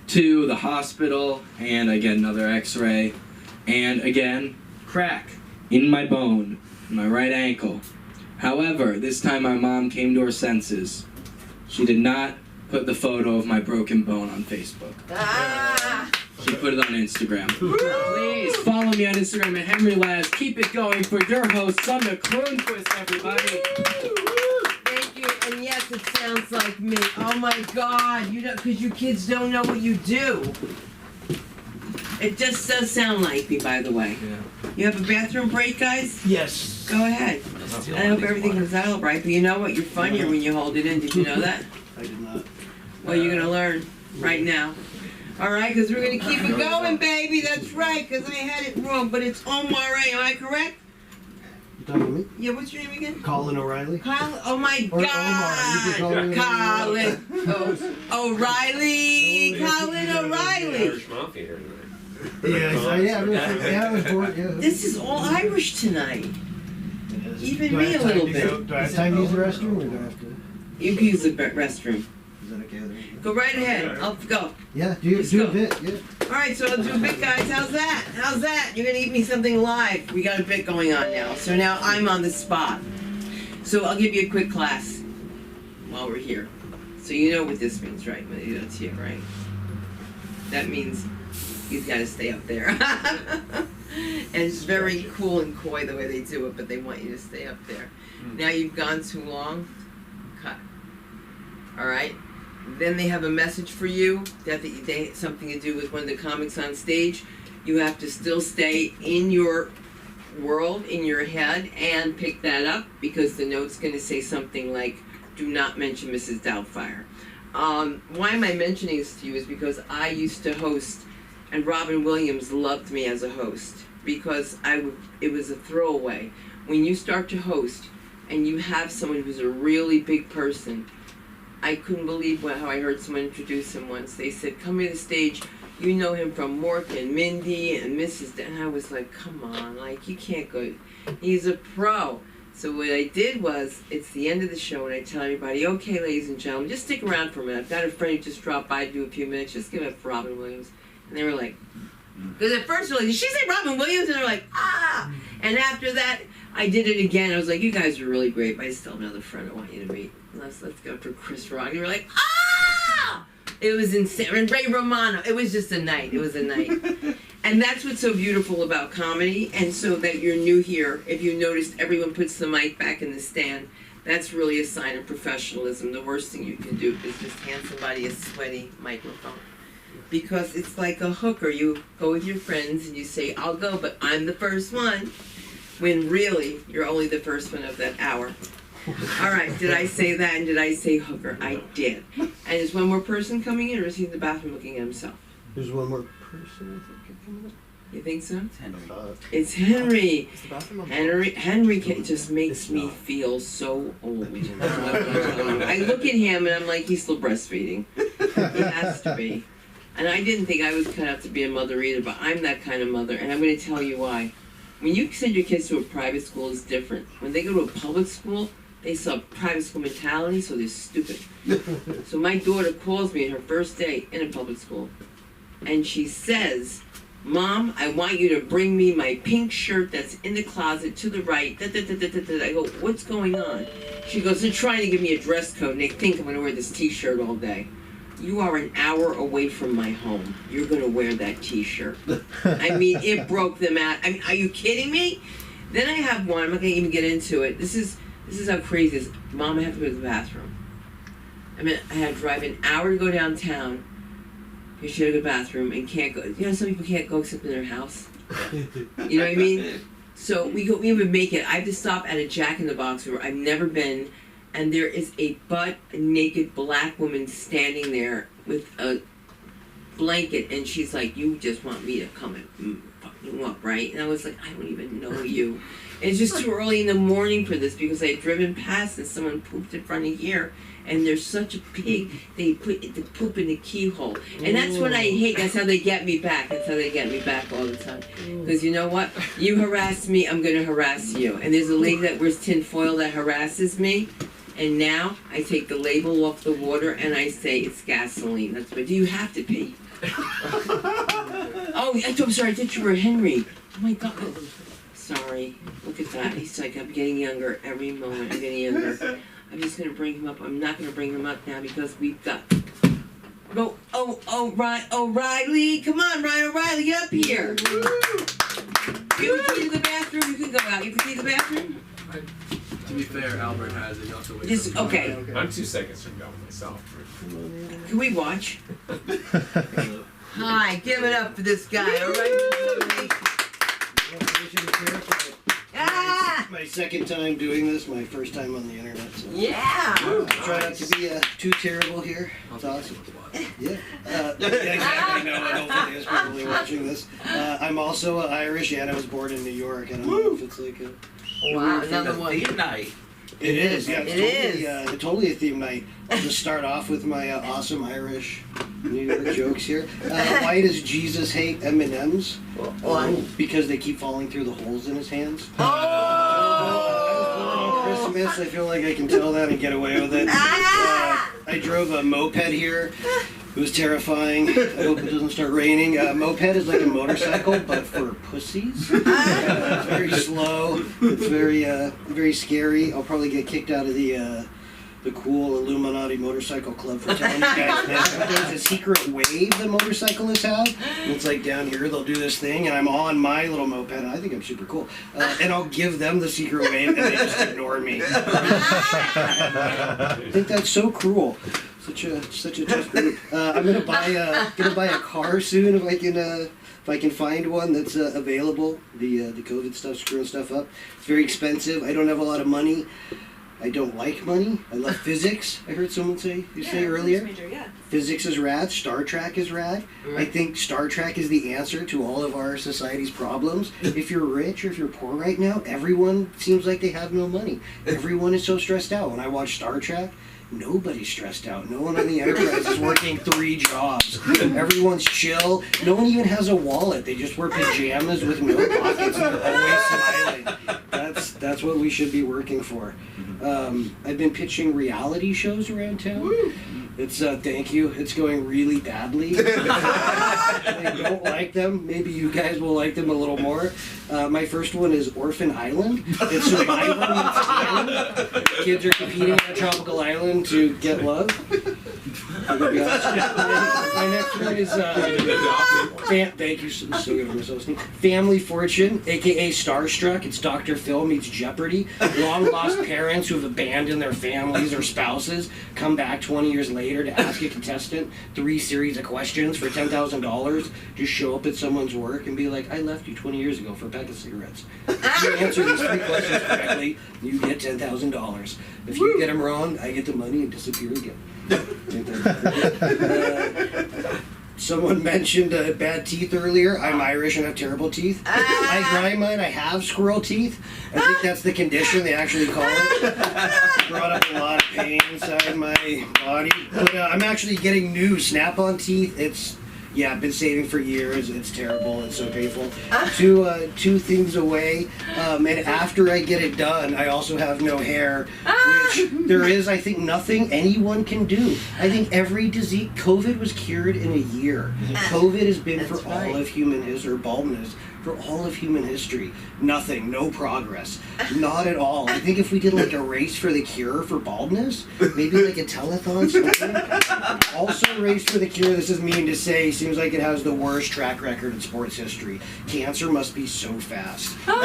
to the hospital, and I get another x-ray, and again, crack in my bone, in my right ankle. However, this time my mom came to her senses. She did not put the photo of my broken bone on Facebook. She put it on Instagram. Please follow me on Instagram at Henry Laz. Keep it going for your host, Sunda Kroonquist, everybody. Thank you. And yes, it sounds like me. Oh my God. You know, because you kids don't know what you do. It just does sound like me, by the way. Yeah. You have a bathroom break, guys? Yes. Go ahead. I hope everything comes out all right. But you know what? You're funnier when you hold it in. Did you know that? I did not. Well, you're going to learn right now. All right? Because we're going to keep it going, baby. That's right. Because I had it wrong. But it's Omar. Am I correct? You talking to me? Yeah, what's your name again? Colin O'Reilly. Colin. Oh, my Or God. Omar. You can call me Colin. O'Reilly. Colin O'Reilly. Irish Mafia here tonight. Yeah, I was bored. Yeah. This is all Irish tonight. Even Do I me have a little time to bit. go- Do I have time to use the restroom, or do I have to? You can use the restroom. Is that okay? Go right ahead. I'll go. Yeah, do Let's a go. bit. Yeah. All right, so I'll do a bit, guys. How's that? How's that? You're gonna give me something live. We got a bit going on now. So now I'm on the spot. So I'll give you a quick class while we're here. So you know what this means, right? When you don't see it, right? That means he's got to stay up there. And it's very cool and coy the way they do it, but they want you to stay up there. Now you've gone too long. Cut. All right. Then they have a message for you that they something to do with one of the comics on stage. You have to still stay in your world, in your head, and pick that up because the note's going to say something like, "Do not mention Mrs. Doubtfire." Why am I mentioning this to you is because I used to host and Robin Williams loved me as a host because it was a throwaway. When you start to host and you have someone who's a really big person, I couldn't believe how I heard someone introduce him once. They said, come to the stage, you know him from Mork and Mindy and Mrs. And I was like, come on, like, you can't go. He's a pro. So what I did was, it's the end of the show, and I tell everybody, okay, ladies and gentlemen, just stick around for a minute. I've got a friend who just dropped by to do a few minutes. Just give it up for Robin Williams. And they were like, because at first they were like, did she say Robin Williams? And they're like, ah! And after that, I did it again. I was like, you guys are really great, but I still have another friend I want you to meet. Let's go for Chris Rock. And they were like, ah! It was insane. And Ray Romano. It was just a night. It was a night. And that's what's so beautiful about comedy. And so that you're new here, if you noticed everyone puts the mic back in the stand, that's really a sign of professionalism. The worst thing you can do is just hand somebody a sweaty microphone. Because it's like a hooker. You go with your friends and you say, I'll go, but I'm the first one. When really, you're only the first one of that hour. All right, did I say that and did I say hooker? I did. And is one more person coming in, or is he in the bathroom looking at himself? There's one more person, I think, coming up. You think so? It's Henry. It's Henry. Henry just makes me feel so old. I look at him and I'm like, he's still breastfeeding. He has to be. And I didn't think I was cut out to be a mother either, but I'm that kind of mother, and I'm going to tell you why. When you send your kids to a private school, it's different. When they go to a public school, they saw private school mentality, so they're stupid. So my daughter calls me on her first day in a public school, and she says, Mom, I want you to bring me my pink shirt that's in the closet to the right. I go, what's going on? She goes, they're trying to give me a dress code, and they think I'm going to wear this T-shirt all day. You are an hour away from my home. You're going to wear that T-shirt. I mean, it broke them out. I mean, are you kidding me? Then I have one. I'm not going to even get into it. This is how crazy it is. Mom, I have to go to the bathroom. I mean, I had to drive an hour to go downtown. You should go to the bathroom and can't go. You know, some people can't go except in their house. You know what I mean? So we would make it. I have to stop at a Jack in the Box where I've never been. And there is a butt-naked black woman standing there with a blanket, and she's like, you just want me to come and fuck you up, right? And I was like, I don't even know you. And it's just too early in the morning for this because I had driven past and someone pooped in front of here, and they're such a pig, they put the poop in the keyhole. And that's what I hate. That's how they get me back. That's how they get me back all the time. Because you know what? You harass me, I'm going to harass you. And there's a lady that wears tinfoil that harasses me. And now I take the label off the water and I say it's gasoline. That's what. Do you have to pee? Oh, I'm sorry. I thought you were Henry. Oh my God. Sorry. Look at that. He's like, I'm getting younger every moment. I'm getting younger. I'm just gonna bring him up. I'm not gonna bring him up now because we've got. Go. O'Reilly. Come on, Ryan O'Reilly. Get up here. You have a key to the bathroom. You can go out. You have a key to the bathroom. To be fair, Albert has it. You have to wait. Just, okay. I'm 2 seconds from going myself. Can we watch? Hi, give it up for this guy, all right? My second time doing this, my first time on the internet. So Yeah! Try not to be too terrible here. It's awesome. Yeah. Yeah, exactly. No, I don't think there's probably watching this. I'm also Irish, and I was born in New York. I don't know if it's like a... Wow, another one. Theme night. It is, yeah. It It's totally a theme night. I'll just start off with my awesome Irish New York jokes here. Why does Jesus hate M&Ms? Why? Because they keep falling through the holes in his hands. Oh! Christmas, I feel like I can tell that and get away with it. I drove a moped here. It was terrifying. I hope it doesn't start raining. Moped is like a motorcycle, but for pussies. It's very slow. It's very scary. I'll probably get kicked out of the cool Illuminati motorcycle club for telling you guys this. There's a secret wave that motorcyclists have. It's like down here, they'll do this thing, and I'm on my little moped, and I think I'm super cool. And I'll give them the secret wave, and they just ignore me. I think that's so cruel. Such a tough group. I'm gonna buy a car soon if I can find one that's available. The COVID stuff, screwing stuff up. It's very expensive. I don't have a lot of money. I don't like money. I love physics. I heard someone say earlier. Major, yeah. Physics is rad. Star Trek is rad. I think Star Trek is the answer to all of our society's problems. If you're rich or if you're poor right now, everyone seems like they have no money. Everyone is so stressed out. When I watch Star Trek, nobody's stressed out. No one on the Enterprise is working 3 jobs. Everyone's chill. No one even has a wallet. They just wear pajamas with no pockets and they're always smiling. That's what we should be working for. I've been pitching reality shows around town. It's thank you. It's going really badly. I don't like them. Maybe you guys will like them a little more. My first one is Orphan Island. It's Survivor meets Island. Kids are competing on a tropical island to get love. My next one is thank you. So good for myself. Family Fortune, aka Starstruck. It's Dr. Phil meets Jeopardy. Long lost parents who have abandoned their families or spouses come back 20 years later to ask a contestant 3 series of questions for $10,000. Just show up at someone's work and be like, I left you 20 years ago for a pack of cigarettes. If you answer these 3 questions correctly, you get $10,000. If you get them wrong, I get the money and disappear again. Someone mentioned bad teeth earlier. I'm Irish and have terrible teeth. I grind mine. I have squirrel teeth. I think that's the condition they actually call it. Brought up a lot of pain inside my body. But I'm actually getting new snap-on teeth. I've been saving for years. It's terrible. It's so painful. 2 things away. And after I get it done, I also have no hair, which there is, I think, nothing anyone can do. I think every disease, COVID was cured in a year. COVID has been for all of human history, or baldness, for all of human history. Nothing, no progress. Not at all. I think if we did like a race for the cure for baldness, maybe like a telethon something. Also race for the cure, this is mean to say, seems like it has the worst track record in sports history. Cancer must be so fast. Yeah.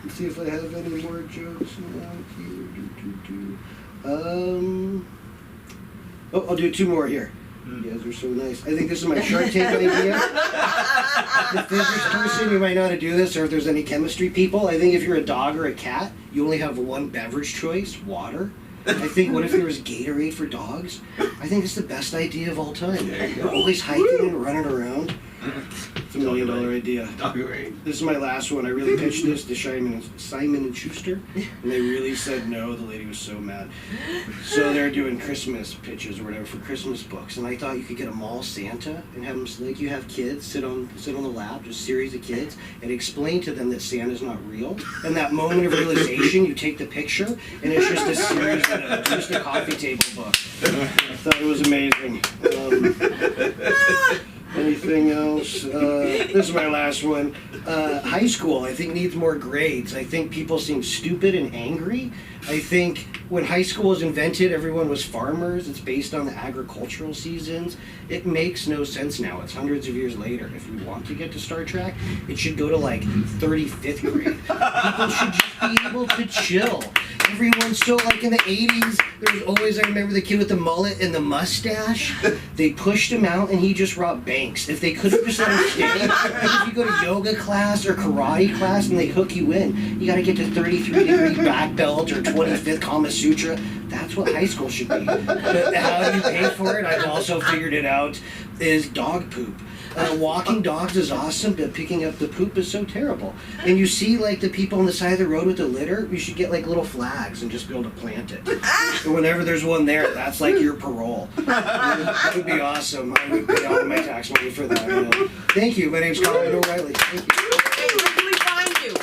Let's see if I have any more jokes around here. I'll do 2 more here. You guys are so nice. I think this is my Shark Tank idea. The physics person, you might know how to do this, or if there's any chemistry people. I think if you're a dog or a cat, you only have one beverage choice, water. I think, what if there was Gatorade for dogs? I think it's the best idea of all time. You're always hiking and running around. It's $1 million idea. This is my last one. I really pitched this to Simon and Schuster, and they really said no. The lady was so mad. So they're doing Christmas pitches or whatever for Christmas books, and I thought you could get a mall Santa and have them, like you have kids sit on the lap, just a series of kids, and explain to them that Santa's not real. And that moment of realization, you take the picture, and it's just a series of just a coffee table book. I thought it was amazing. Anything else? This is my last one. High school, I think, needs more grades. I think people seem stupid and angry. I think when high school was invented, everyone was farmers. It's based on the agricultural seasons. It makes no sense now. It's hundreds of years later. If we want to get to Star Trek, it should go to like 35th grade. People should just be able to chill. Everyone's so, like in the 80s, there was always, I remember the kid with the mullet and the mustache. They pushed him out and he just robbed banks. If they could have just let him stay, like if you go to yoga class or karate class and they hook you in, you gotta get to 33-degree back belt or 25th Kama Sutra. That's what high school should be. But how do you pay for it? I've also figured it out, is dog poop. Walking dogs is awesome, but picking up the poop is so terrible. And you see like the people on the side of the road with the litter, you should get like little flags and just be able to plant it. And whenever there's one there, that's like your parole. That would be awesome. I would pay all of my tax money for that. Thank you. My name's Colin O'Reilly. Thank you. Hey, where can we find you?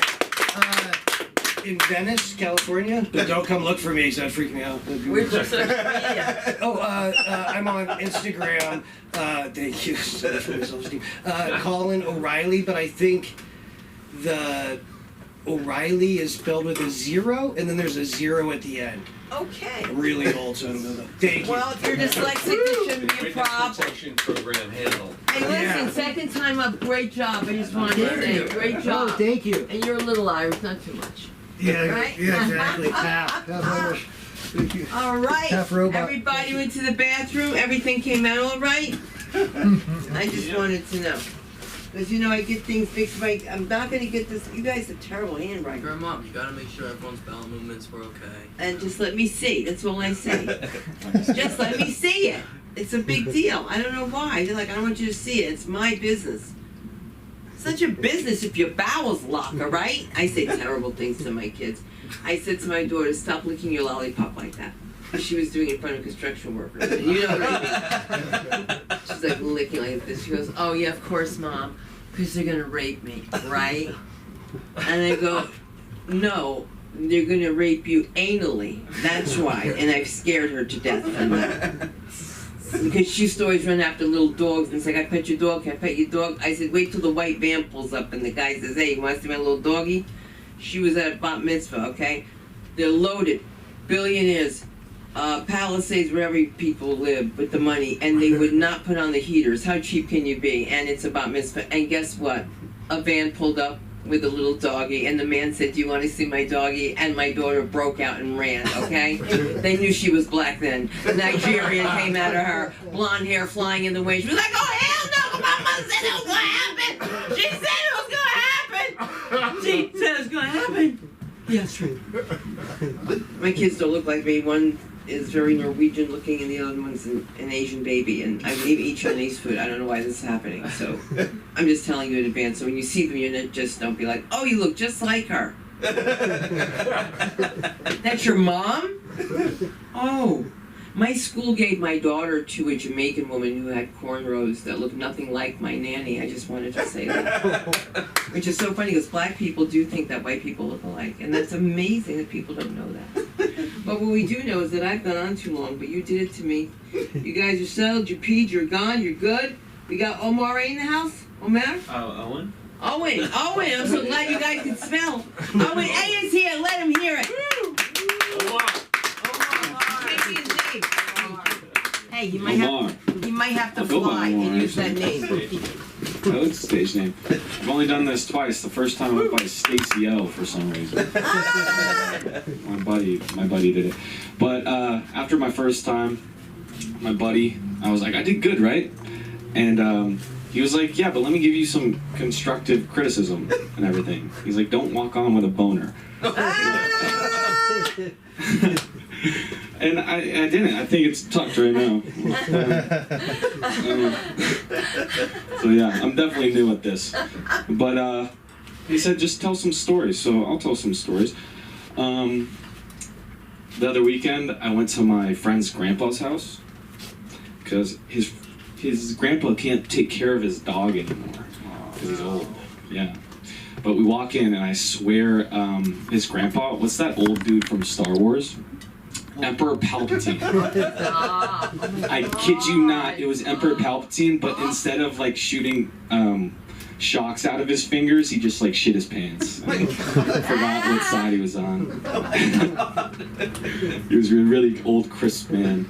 In Venice, California, but don't come look for me because that'd freak me out. Where's your social media? I'm on Instagram. Thank you. Sorry for my self-esteem. Colin O'Reilly, but I think the O'Reilly is spelled with a 0, and then there's a 0 at the end. Okay. I'm really old, so I don't know that. Thank you. Well, if you're dyslexic, this shouldn't be a problem. Protection program handled. Hey, listen, second time up, great job. I just wanted to say, great job. Oh, thank you. And you're a little Irish, not too much. Yeah, Right? yeah, exactly. Half Irish. Thank you. All right. Half robot. Everybody went to the bathroom. Everything came out all right? I just wanted to know. Because you know I get things fixed right. I'm not gonna get this. You guys have terrible handwriting. Grandma, you gotta make sure everyone's bowel movements were okay. And just let me see. That's all I say. Just let me see it. It's a big deal. I don't know why. They're like, I don't want you to see it. It's my business. It's not your business if your bowels lock, all right? I say terrible things to my kids. I said to my daughter, stop licking your lollipop like that. She was doing it in front of construction workers. And you know what I mean? She's like licking like this. She goes, oh yeah, of course, Mom, because they're going to rape me, right? And I go, no, they're going to rape you anally. That's why. And I've scared her to death from that. Because she used to always run after little dogs and say, can I pet your dog? Can I pet your dog? I said, wait till the white van pulls up and the guy says, hey, you want to see my little doggy? She was at a bat mitzvah, okay? They're loaded. Billionaires. Palisades, wherever people live with the money, and they would not put on the heaters. How cheap can you be? And it's about mitzvah. And guess what? A van pulled up with a little doggy, and the man said, do you want to see my doggy? And my daughter broke out and ran, okay? They knew she was black then. Nigerian came out of her, blonde hair flying in the wind. She was like, oh, hell no, my mother said it was going to happen. She said it was going to happen. She said it was going to happen. Yes, true. My kids don't look like me. One is very Norwegian looking and the other one's an Asian baby, and I believe eat Chinese food. I don't know why this is happening, so I'm just telling you in advance, so when you see them, you just don't be like, oh, you look just like her. That's your mom? Oh. My school gave my daughter to a Jamaican woman who had cornrows that looked nothing like my nanny. I just wanted to say that. Which is so funny because black people do think that white people look alike. And that's amazing that people don't know that. But what we do know is that I've gone on too long, but you did it to me. You guys are settled, you peed, you're gone, you're good. We got Omar in the house? Omar? Owen? Owen, I'm so glad you guys can smell. Owen A is here, let him hear it. Hey, you might have to fly and use that name. That was a stage name. I've only done this twice. The first time I went by Stacy L for some reason. my buddy did it. But after my first time, my buddy, I was like, I did good, right? And he was like, yeah, but let me give you some constructive criticism and everything. He's like, don't walk on with a boner. And I didn't. I think it's tucked right now. So yeah, I'm definitely new at this. But he said just tell some stories, so I'll tell some stories. The other weekend, I went to my friend's grandpa's house because his grandpa can't take care of his dog anymore because he's old. Yeah. But we walk in, and I swear, his grandpa, what's that old dude from Star Wars? Emperor Palpatine. I kid you not, it was Emperor Palpatine, but instead of like shooting shocks out of his fingers, he just like shit his pants. I forgot what side he was on. He was a really old, crisp man.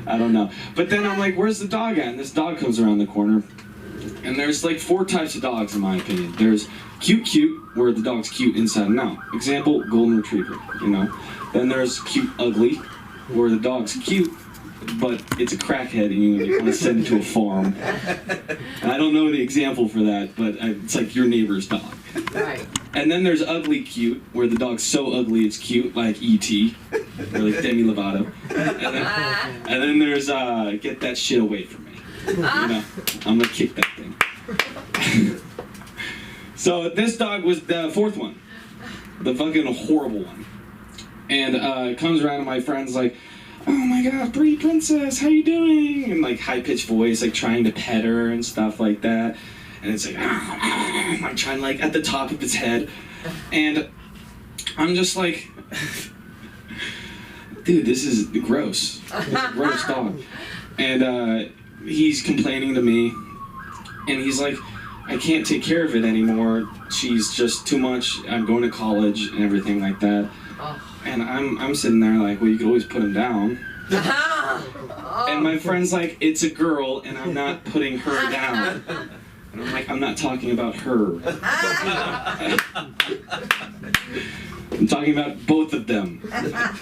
I don't know. But then I'm like, where's the dog at? And this dog comes around the corner. And there's like 4 types of dogs in my opinion. There's cute, where the dog's cute inside and out. Example, golden retriever, you know. Then there's cute, ugly, where the dog's cute, but it's a crackhead and you want to send it to a farm. And I don't know the example for that, but it's like your neighbor's dog. Right. And then there's ugly cute, where the dog's so ugly it's cute, like E.T., or like Demi Lovato. And then there's get that shit away from me. You know, I'm gonna kick that thing. So this dog was the 4th one, the fucking horrible one. And it comes around and my friend's like, oh my god, pretty princess, how you doing? And like high-pitched voice, like trying to pet her and stuff like that. And it's like, I'm trying like at the top of his head. And I'm just like, dude, this is gross. It's a gross dog. And he's complaining to me. And he's like, I can't take care of it anymore. She's just too much. I'm going to college and everything like that. And I'm sitting there like, well, you could always put him down. And my friend's like, it's a girl, and I'm not putting her down. And I'm like, I'm not talking about her. I'm talking about both of them.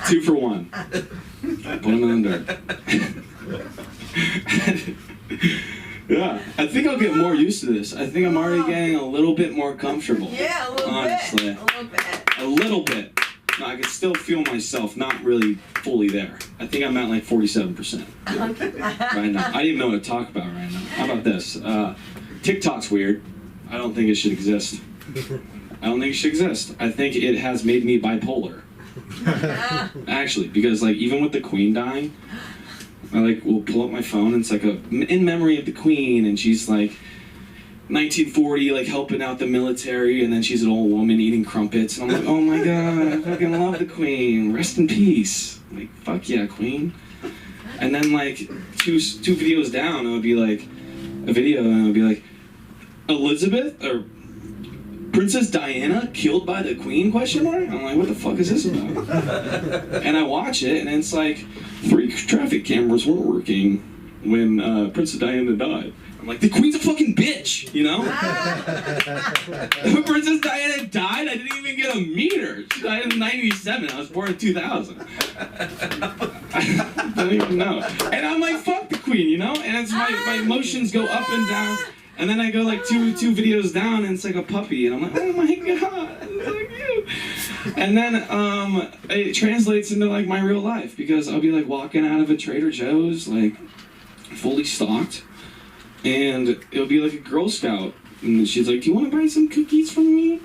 2 for 1. Put them in the dirt. Yeah. I think I'll get more used to this. I think I'm already getting a little bit more comfortable. Yeah, a little honestly. bit. A little bit. A little bit. No, I can still feel myself not really fully there. I think I'm at like 47% right now. I don't even know what to talk about right now. How about this? TikTok's weird. I don't think it should exist. I don't think it should exist. I think it has made me bipolar. Actually, because like even with the Queen dying, I like will pull up my phone and it's like in memory of the Queen, and she's like 1940, like helping out the military, and then she's an old woman eating crumpets, and I'm like, oh my god, I fucking love the Queen. Rest in peace. Like fuck yeah, Queen. And then like two videos down, it would be like a video, and it would be like Elizabeth or Princess Diana killed by the Queen, question mark? I'm like, what the fuck is this about? And I watch it, and it's like 3 traffic cameras weren't working when Princess Diana died. I'm like, the Queen's a fucking bitch, you know? When Princess Diana died, I didn't even get to meet her. She died in 97. I was born in 2000. I don't even know. And I'm like, fuck the Queen, you know? And it's my emotions go up and down. And then I go like two videos down, and it's like a puppy, and I'm like, oh my god, it's so cute. And then it translates into like my real life, because I'll be like walking out of a Trader Joe's, like fully stocked, and it'll be like a Girl Scout, and she's like, do you want to buy some cookies from me?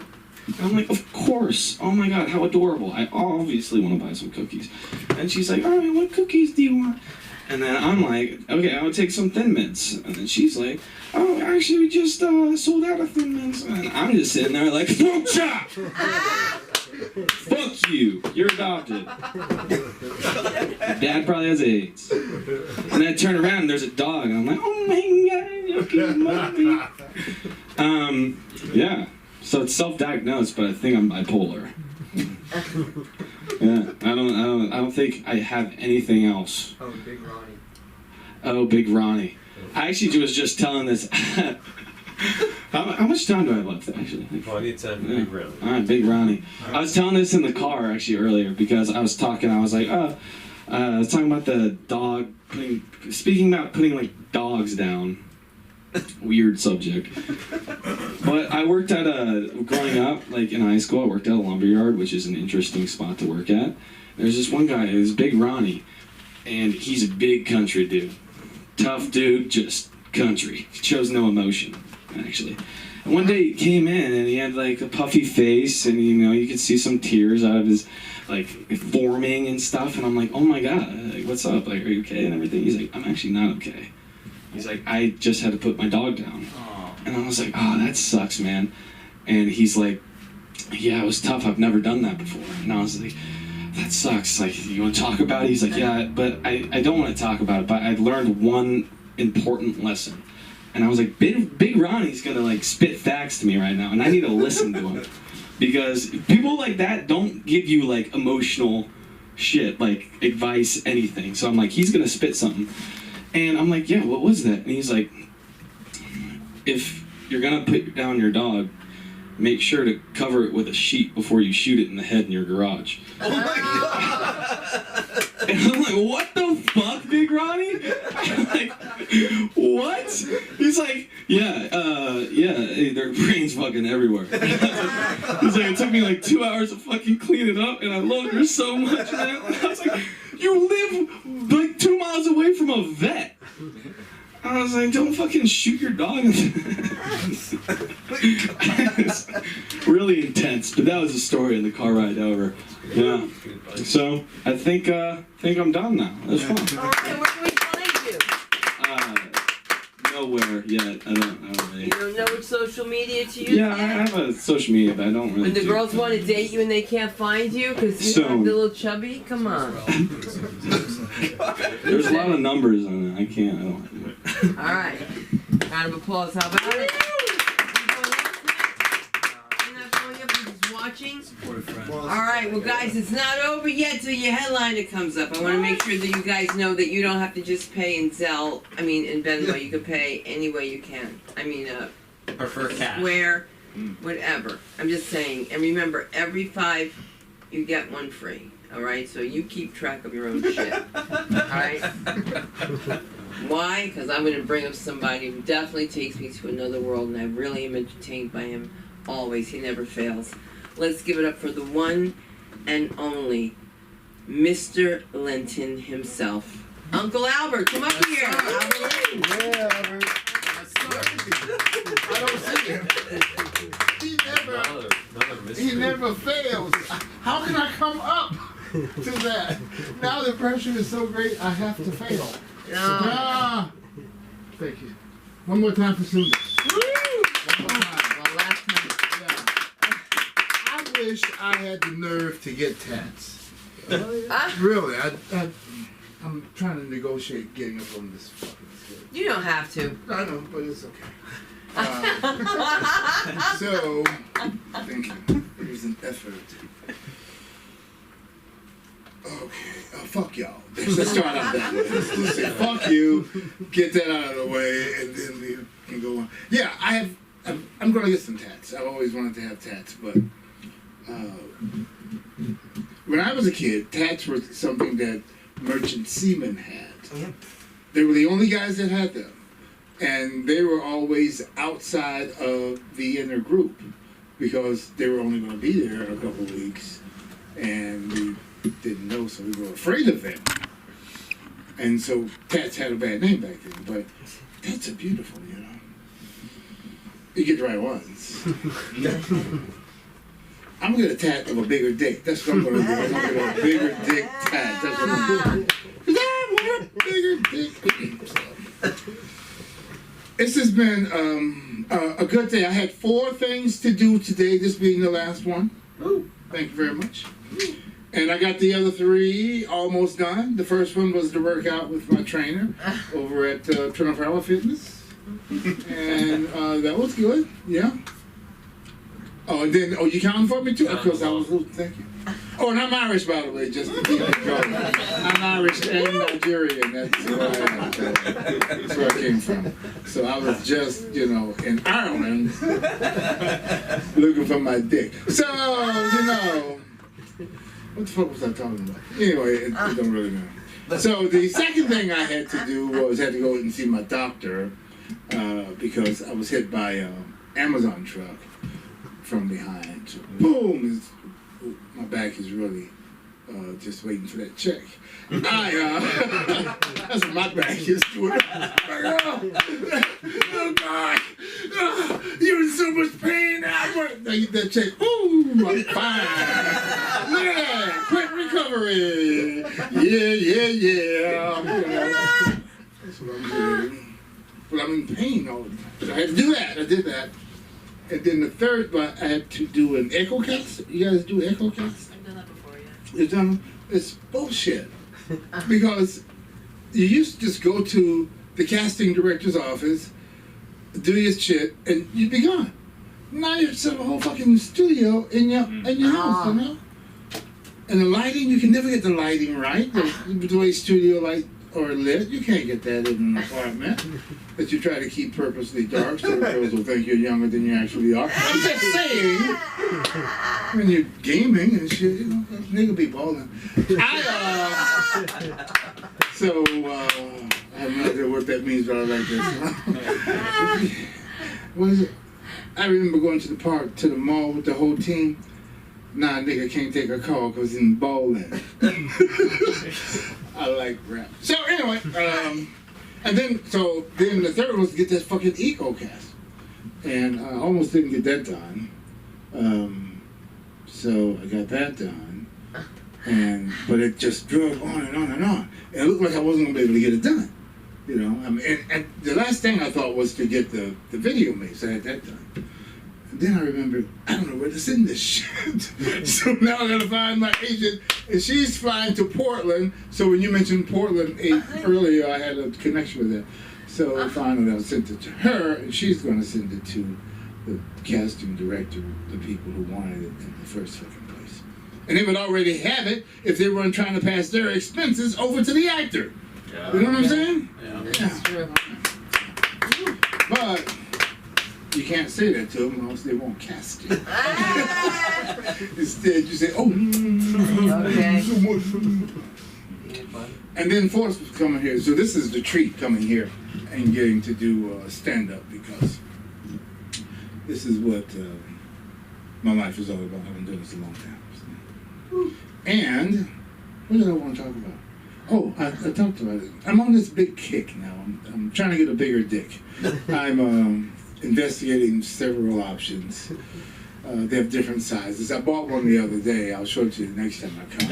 And I'm like, of course. Oh my god, how adorable. I obviously want to buy some cookies. And she's like, all right, what cookies do you want? And then I'm like, okay, I would take some Thin Mints. And then she's like, oh, actually, we just sold out of Thin Mints. And I'm just sitting there like, fuck you, you're adopted. Dad probably has AIDS. And then I turn around and there's a dog, and I'm like, oh my god, you cute puppy. Yeah, so it's self-diagnosed, but I think I'm bipolar. Yeah, I don't think I have anything else. Oh, Big Ronnie. Oh, Big Ronnie. I actually was just telling this. How much time do I have left, actually? Well, I need time for Big Ronnie. All right, Big Ronnie. I was telling this in the car, actually, earlier, because I was talking, I was like, I was talking about the dog, speaking about putting, like, dogs down. Weird subject. But I worked at growing up, like in high school, I worked at a lumberyard, which is an interesting spot to work at. There's this one guy, his Big Ronnie, and he's a big country dude. Tough dude, just country. Shows no emotion, actually. And one day he came in and he had like a puffy face, and you know, you could see some tears out of his like forming and stuff, and I'm like, oh my god, like, what's up? Like, are you okay and everything? He's like, I'm actually not okay. He's like, I just had to put my dog down. And I was like, oh, that sucks, man. And he's like, yeah, it was tough. I've never done that before. And I was like, that sucks. Like, you want to talk about it? He's like, yeah, but I don't want to talk about it. But I learned one important lesson. And I was like, Big Ronnie's going to, like, spit facts to me right now. And I need to listen to him. Because people like that don't give you, like, emotional shit, like, advice, anything. So I'm like, he's going to spit something. And I'm like, yeah, what was that? And he's like, if you're gonna put down your dog, make sure to cover it with a sheet before you shoot it in the head in your garage. Oh my god! And I'm like, what the fuck, Big Ronnie? I'm like, what? He's like, yeah, their brain's fucking everywhere. He's like, it took me like 2 hours to fucking clean it up, and I love her so much, man. And I was like, you live like 2 miles away from a vet. I was like, don't fucking shoot your dog. It's really intense, but that was the story in the car ride over. Yeah. So I think I'm done now. That's fun. All right, where can we find you? Nowhere yet. I don't really. You don't know which social media to use? Yeah, I have a social media, but I don't really. When the girls want to date you and they can't find you because you have the little chubby, come on. There's a lot of numbers on it. I don't. All right. Round of applause. How about it? Watching. All right, well, guys, it's not over yet till your headliner comes up. I want to make sure that you guys know that you don't have to just pay in Zelle. I mean, in Venmo, you can pay any way you can. I mean, prefer cash. Square, whatever. I'm just saying. And remember, every 5, you get 1 free. All right, so you keep track of your own shit. All right. Why? Because I'm going to bring up somebody who definitely takes me to another world, and I really am entertained by him always. He never fails. Let's give it up for the one and only Mr. Linton himself. Uncle Albert, come up here. Yeah, Albert. I don't see him. He never fails. How can I come up to that? Now the pressure is so great, I have to fail. Ah. Thank you. One more time for Susan. One more time. Well, last time. Yeah. I wish I had the nerve to get tats. Really, I'm trying to negotiate getting them from this fucking kid. You don't have to. I know, but it's okay. So, thank you. It was an effort. Okay, fuck y'all. Let's start out that way. Let's just say fuck you, get that out of the way, and then we can go on. Yeah, I'm gonna get some tats. I've always wanted to have tats, but when I was a kid, tats were something that merchant seamen had. They were the only guys that had them. And they were always outside of the inner group because they were only going to be there a couple of weeks. And we didn't know, so we were afraid of them. And so tats had a bad name back then, but tats are beautiful, you know. You get the right ones. I'm going to get a tat of a bigger dick. That's what I'm going to do. I'm going to get a bigger dick tat. That's what I'm going to do. Because I want a bigger dick. This has been a good day. I had 4 things to do today, this being the last one. Thank you very much. And I got the other 3 almost done. The first one was to work out with my trainer over at Turner Power Fitness. And that was good, yeah. Oh, and then, you counting for me too? Of course, I was losing, thank you. Oh, and I'm Irish, by the way, just to keep it going. I'm Irish and Nigerian, that's where I am. That's where I came from. So I was just, in Ireland, looking for my dick. So, what the fuck was I talking about? Anyway, it don't really matter. So the second thing I had to do was had to go and see my doctor because I was hit by an Amazon truck from behind. So, boom! My back is really just waiting for that check. That's what my back is doing. Oh God! You're in so much pain. I get that check. Ooh, I'm fine. Look at that, quick recovery. Yeah. That's what I'm doing. But I'm in pain all the time. So I had to do that. I did that. And then the third, I had to do an echo cast. You guys do echo cast? I've done that before, yeah. You've done? It's bullshit. Because you used to just go to the casting director's office, do your shit, and you'd be gone. Now you set up a whole fucking studio in your house, you know? And the lighting, you can never get the lighting right. The way studio light or lit, you can't get that in an apartment that you try to keep purposely dark so the girls will think you're younger than you actually are. I'm just saying, when you're gaming and shit, nigga be balling. I have no idea what that means, but I like this. What is it? I remember going to the park, to the mall with the whole team. Nah, nigga can't take a call because he's in bowling. I like rap. So anyway, and then the third was to get that fucking EcoCast. And I almost didn't get that done. So I got that done. But it just drug on and on and on. And it looked like I wasn't gonna be able to get it done. And the last thing I thought was to get the video made, so I had that done. Then I remembered, I don't know where to send this shit. So now I gotta find my agent, and she's flying to Portland. So when you mentioned Portland earlier, I had a connection with her. So finally I sent it to her, and she's gonna send it to the casting director, the people who wanted it in the first fucking place. And they would already have it if they weren't trying to pass their expenses over to the actor. Yeah. You know what I'm saying? Yeah. That's true. But you can't say that to them, or else they won't cast you. Instead, you say, "Oh, okay." And then Forrest was coming here, so this is the treat coming here and getting to do stand-up because this is what my life is all about. I've been doing this a long time. So. And what did I want to talk about? Oh, I talked about it. I'm on this big kick now. I'm trying to get a bigger dick. I'm investigating several options. They have different sizes. I bought one the other day. I'll show it to you the next time I come.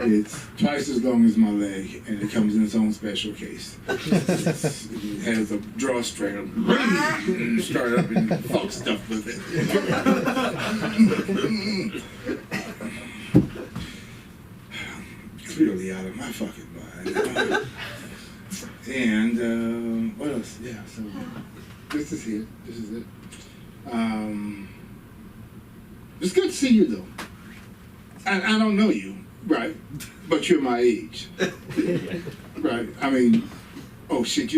It's twice as long as my leg, and it comes in its own special case. It has a drawstring. And start up and fuck stuff with it. Clearly out of my fucking mind. And what else? Yeah, so this is it. This is it. It's good to see you, though. I don't know you, right? But you're my age. Right? I mean, oh shit,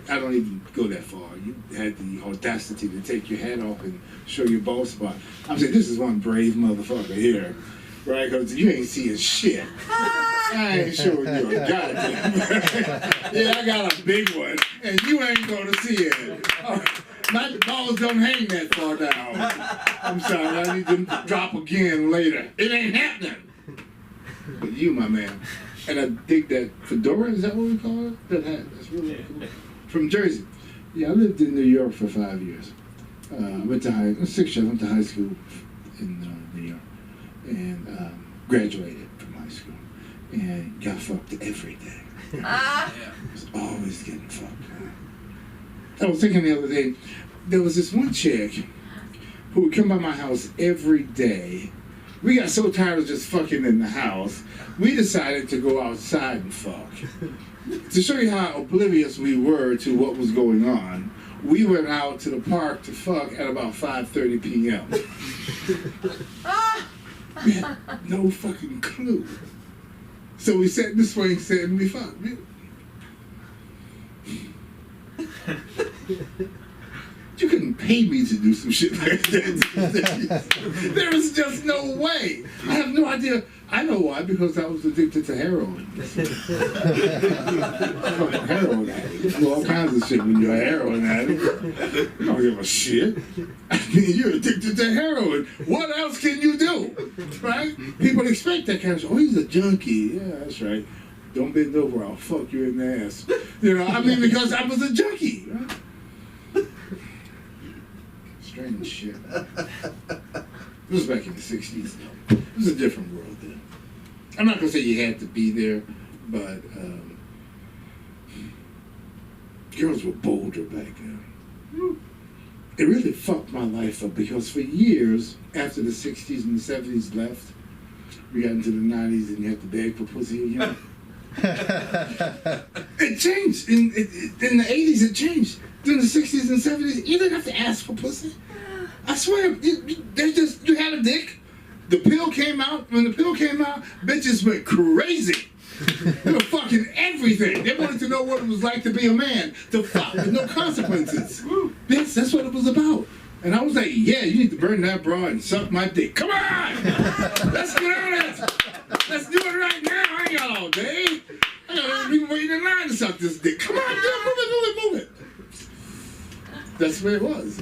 I don't even go that far. You had the audacity to take your hat off and show your bald spot. I'm saying, this is one brave motherfucker here. Right? Because you ain't seeing shit. I ain't showing you a goddamn. Yeah, I got a big one, and you ain't gonna see it. My balls don't hang that far down. I'm sorry, I need them to drop again later. It ain't happening. But you, my man. And I dig that fedora, is that what we call it? That hat, that's really cool. From Jersey. Yeah, I lived in New York for 5 years. I went to 6 years, I went to high school in New York. And graduated from high school. And got fucked every day. I was always getting fucked. I was thinking the other day, there was this one chick who would come by my house every day. We got so tired of just fucking in the house, we decided to go outside and fuck. To show you how oblivious we were to what was going on, we went out to the park to fuck at about 5:30 p.m. We had no fucking clue. So we sat in the swing set and we fucked. You couldn't pay me to do some shit like that. There was just no way. I have no idea. I know why, because I was addicted to heroin. Heroin addict. You do all kinds of shit when you're a heroin addict. You don't give a shit. I mean, you're addicted to heroin. What else can you do? Right? People expect that kind of shit. Oh, he's a junkie. Yeah, that's right. Don't bend over, I'll fuck you in the ass. You know, I mean, because I was a junkie. Right? Strange shit. It was back in the 60s, though. It was a different world then. I'm not going to say you had to be there, but girls were bolder back then. It really fucked my life up because for years, after the 60s and the 70s left, we got into the 90s and you had to beg for pussy again. It changed. In the 80s, it changed. During the 60s and 70s, you didn't have to ask for pussy. I swear, you had a dick. The pill came out. When the pill came out, bitches went crazy. They were fucking everything. They wanted to know what it was like to be a man, to fuck with no consequences. That's what it was about. And I was like, yeah, you need to burn that bra and suck my dick. Come on! Let's get on it! Let's do it right now. I ain't got all day. I got people waiting in line to suck this dick. Come on, move it. That's the way it was.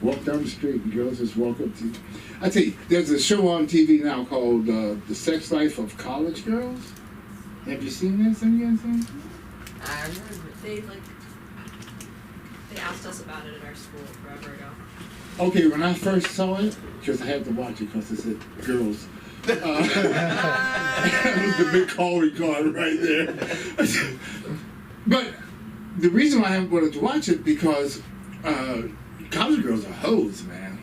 Walk down the street and girls just walk up to you. I tell you, there's a show on TV now called The Sex Life of College Girls. Have you seen that? Some of you guys seen it? I remember they asked us about it at our school forever ago. Okay, when I first saw it, because I had to watch it because it said girls. That was the big calling card right there. But the reason why I haven't wanted to watch it because college girls are hoes, man.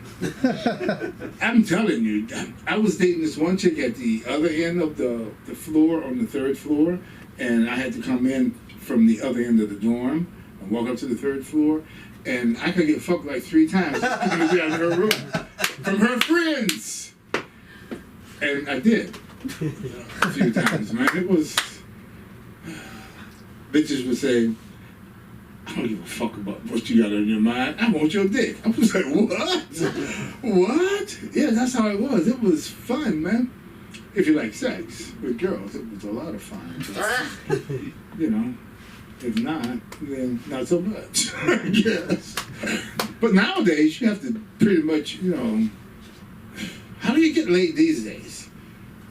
I'm telling you, I was dating this one chick at the other end of the floor on the 3rd floor, and I had to come in from the other end of the dorm and walk up to the 3rd floor, and I could get fucked like 3 times coming down her room from her friends. And I did a few times, man. It was bitches would say, I don't give a fuck about what you got on your mind. I want your dick. I was like, what? What? Yeah, that's how it was. It was fun, man. if you like sex with girls, it was a lot of fun. But, you know, if not, then not so much, I guess. But nowadays, you have to pretty much, you know, how do you get laid these days?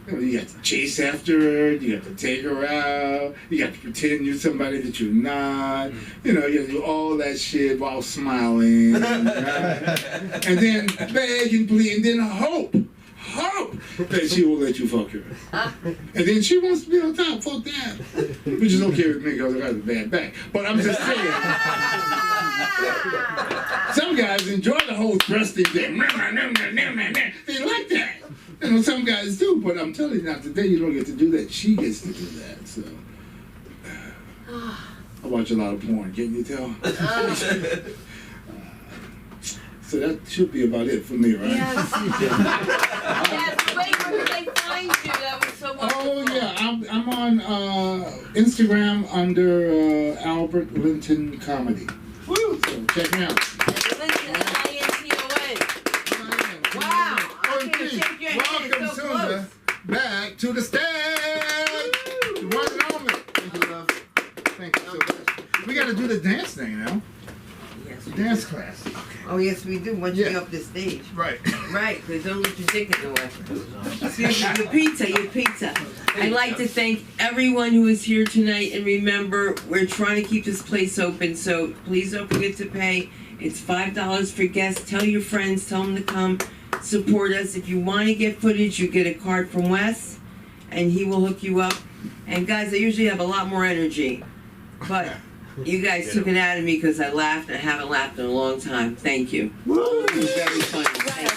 You know, you got to chase after her, you got to take her out, you got to pretend you're somebody that you're not, you know, you got to do all that shit while smiling, right? And then beg and plead, and then hope that she will let you fuck her. And then she wants to be on top, fuck that. Which is okay with me because I got a bad back. But I'm just saying, some guys enjoy the whole thrusting thing. They like that. You know, some guys do, but I'm telling you now, today you don't get to do that. She gets to do that, so. I watch a lot of porn, can't you tell? So that should be about it for me, right? Yes. Yes, wait, where can they find you? That was so wonderful. Oh, yeah, I'm on Instagram under Albert Linton Comedy. Woo! So check me out. Linton, L-I-N-T-O-N. Wow. I can't shake your hand. Welcome, It's so Sunda, close. back to the stage. The one and only. Thank you, love. Thank you so much. We got to do the dance thing now. Yes. Dance class. Oh, yes, we do. Once you get up the stage. Right. Right, because don't let your dick in the way. Excuse me, your pizza, your pizza. I'd like to thank everyone who is here tonight, and remember, we're trying to keep this place open, so please don't forget to pay. It's $5 for guests. Tell your friends, tell them to come support us. If you want to get footage, you get a card from Wes, and he will hook you up. And guys, I usually have a lot more energy, but you guys took it out of me because I laughed and I haven't laughed in a long time. Thank you. Woo! It was very funny. Thank you.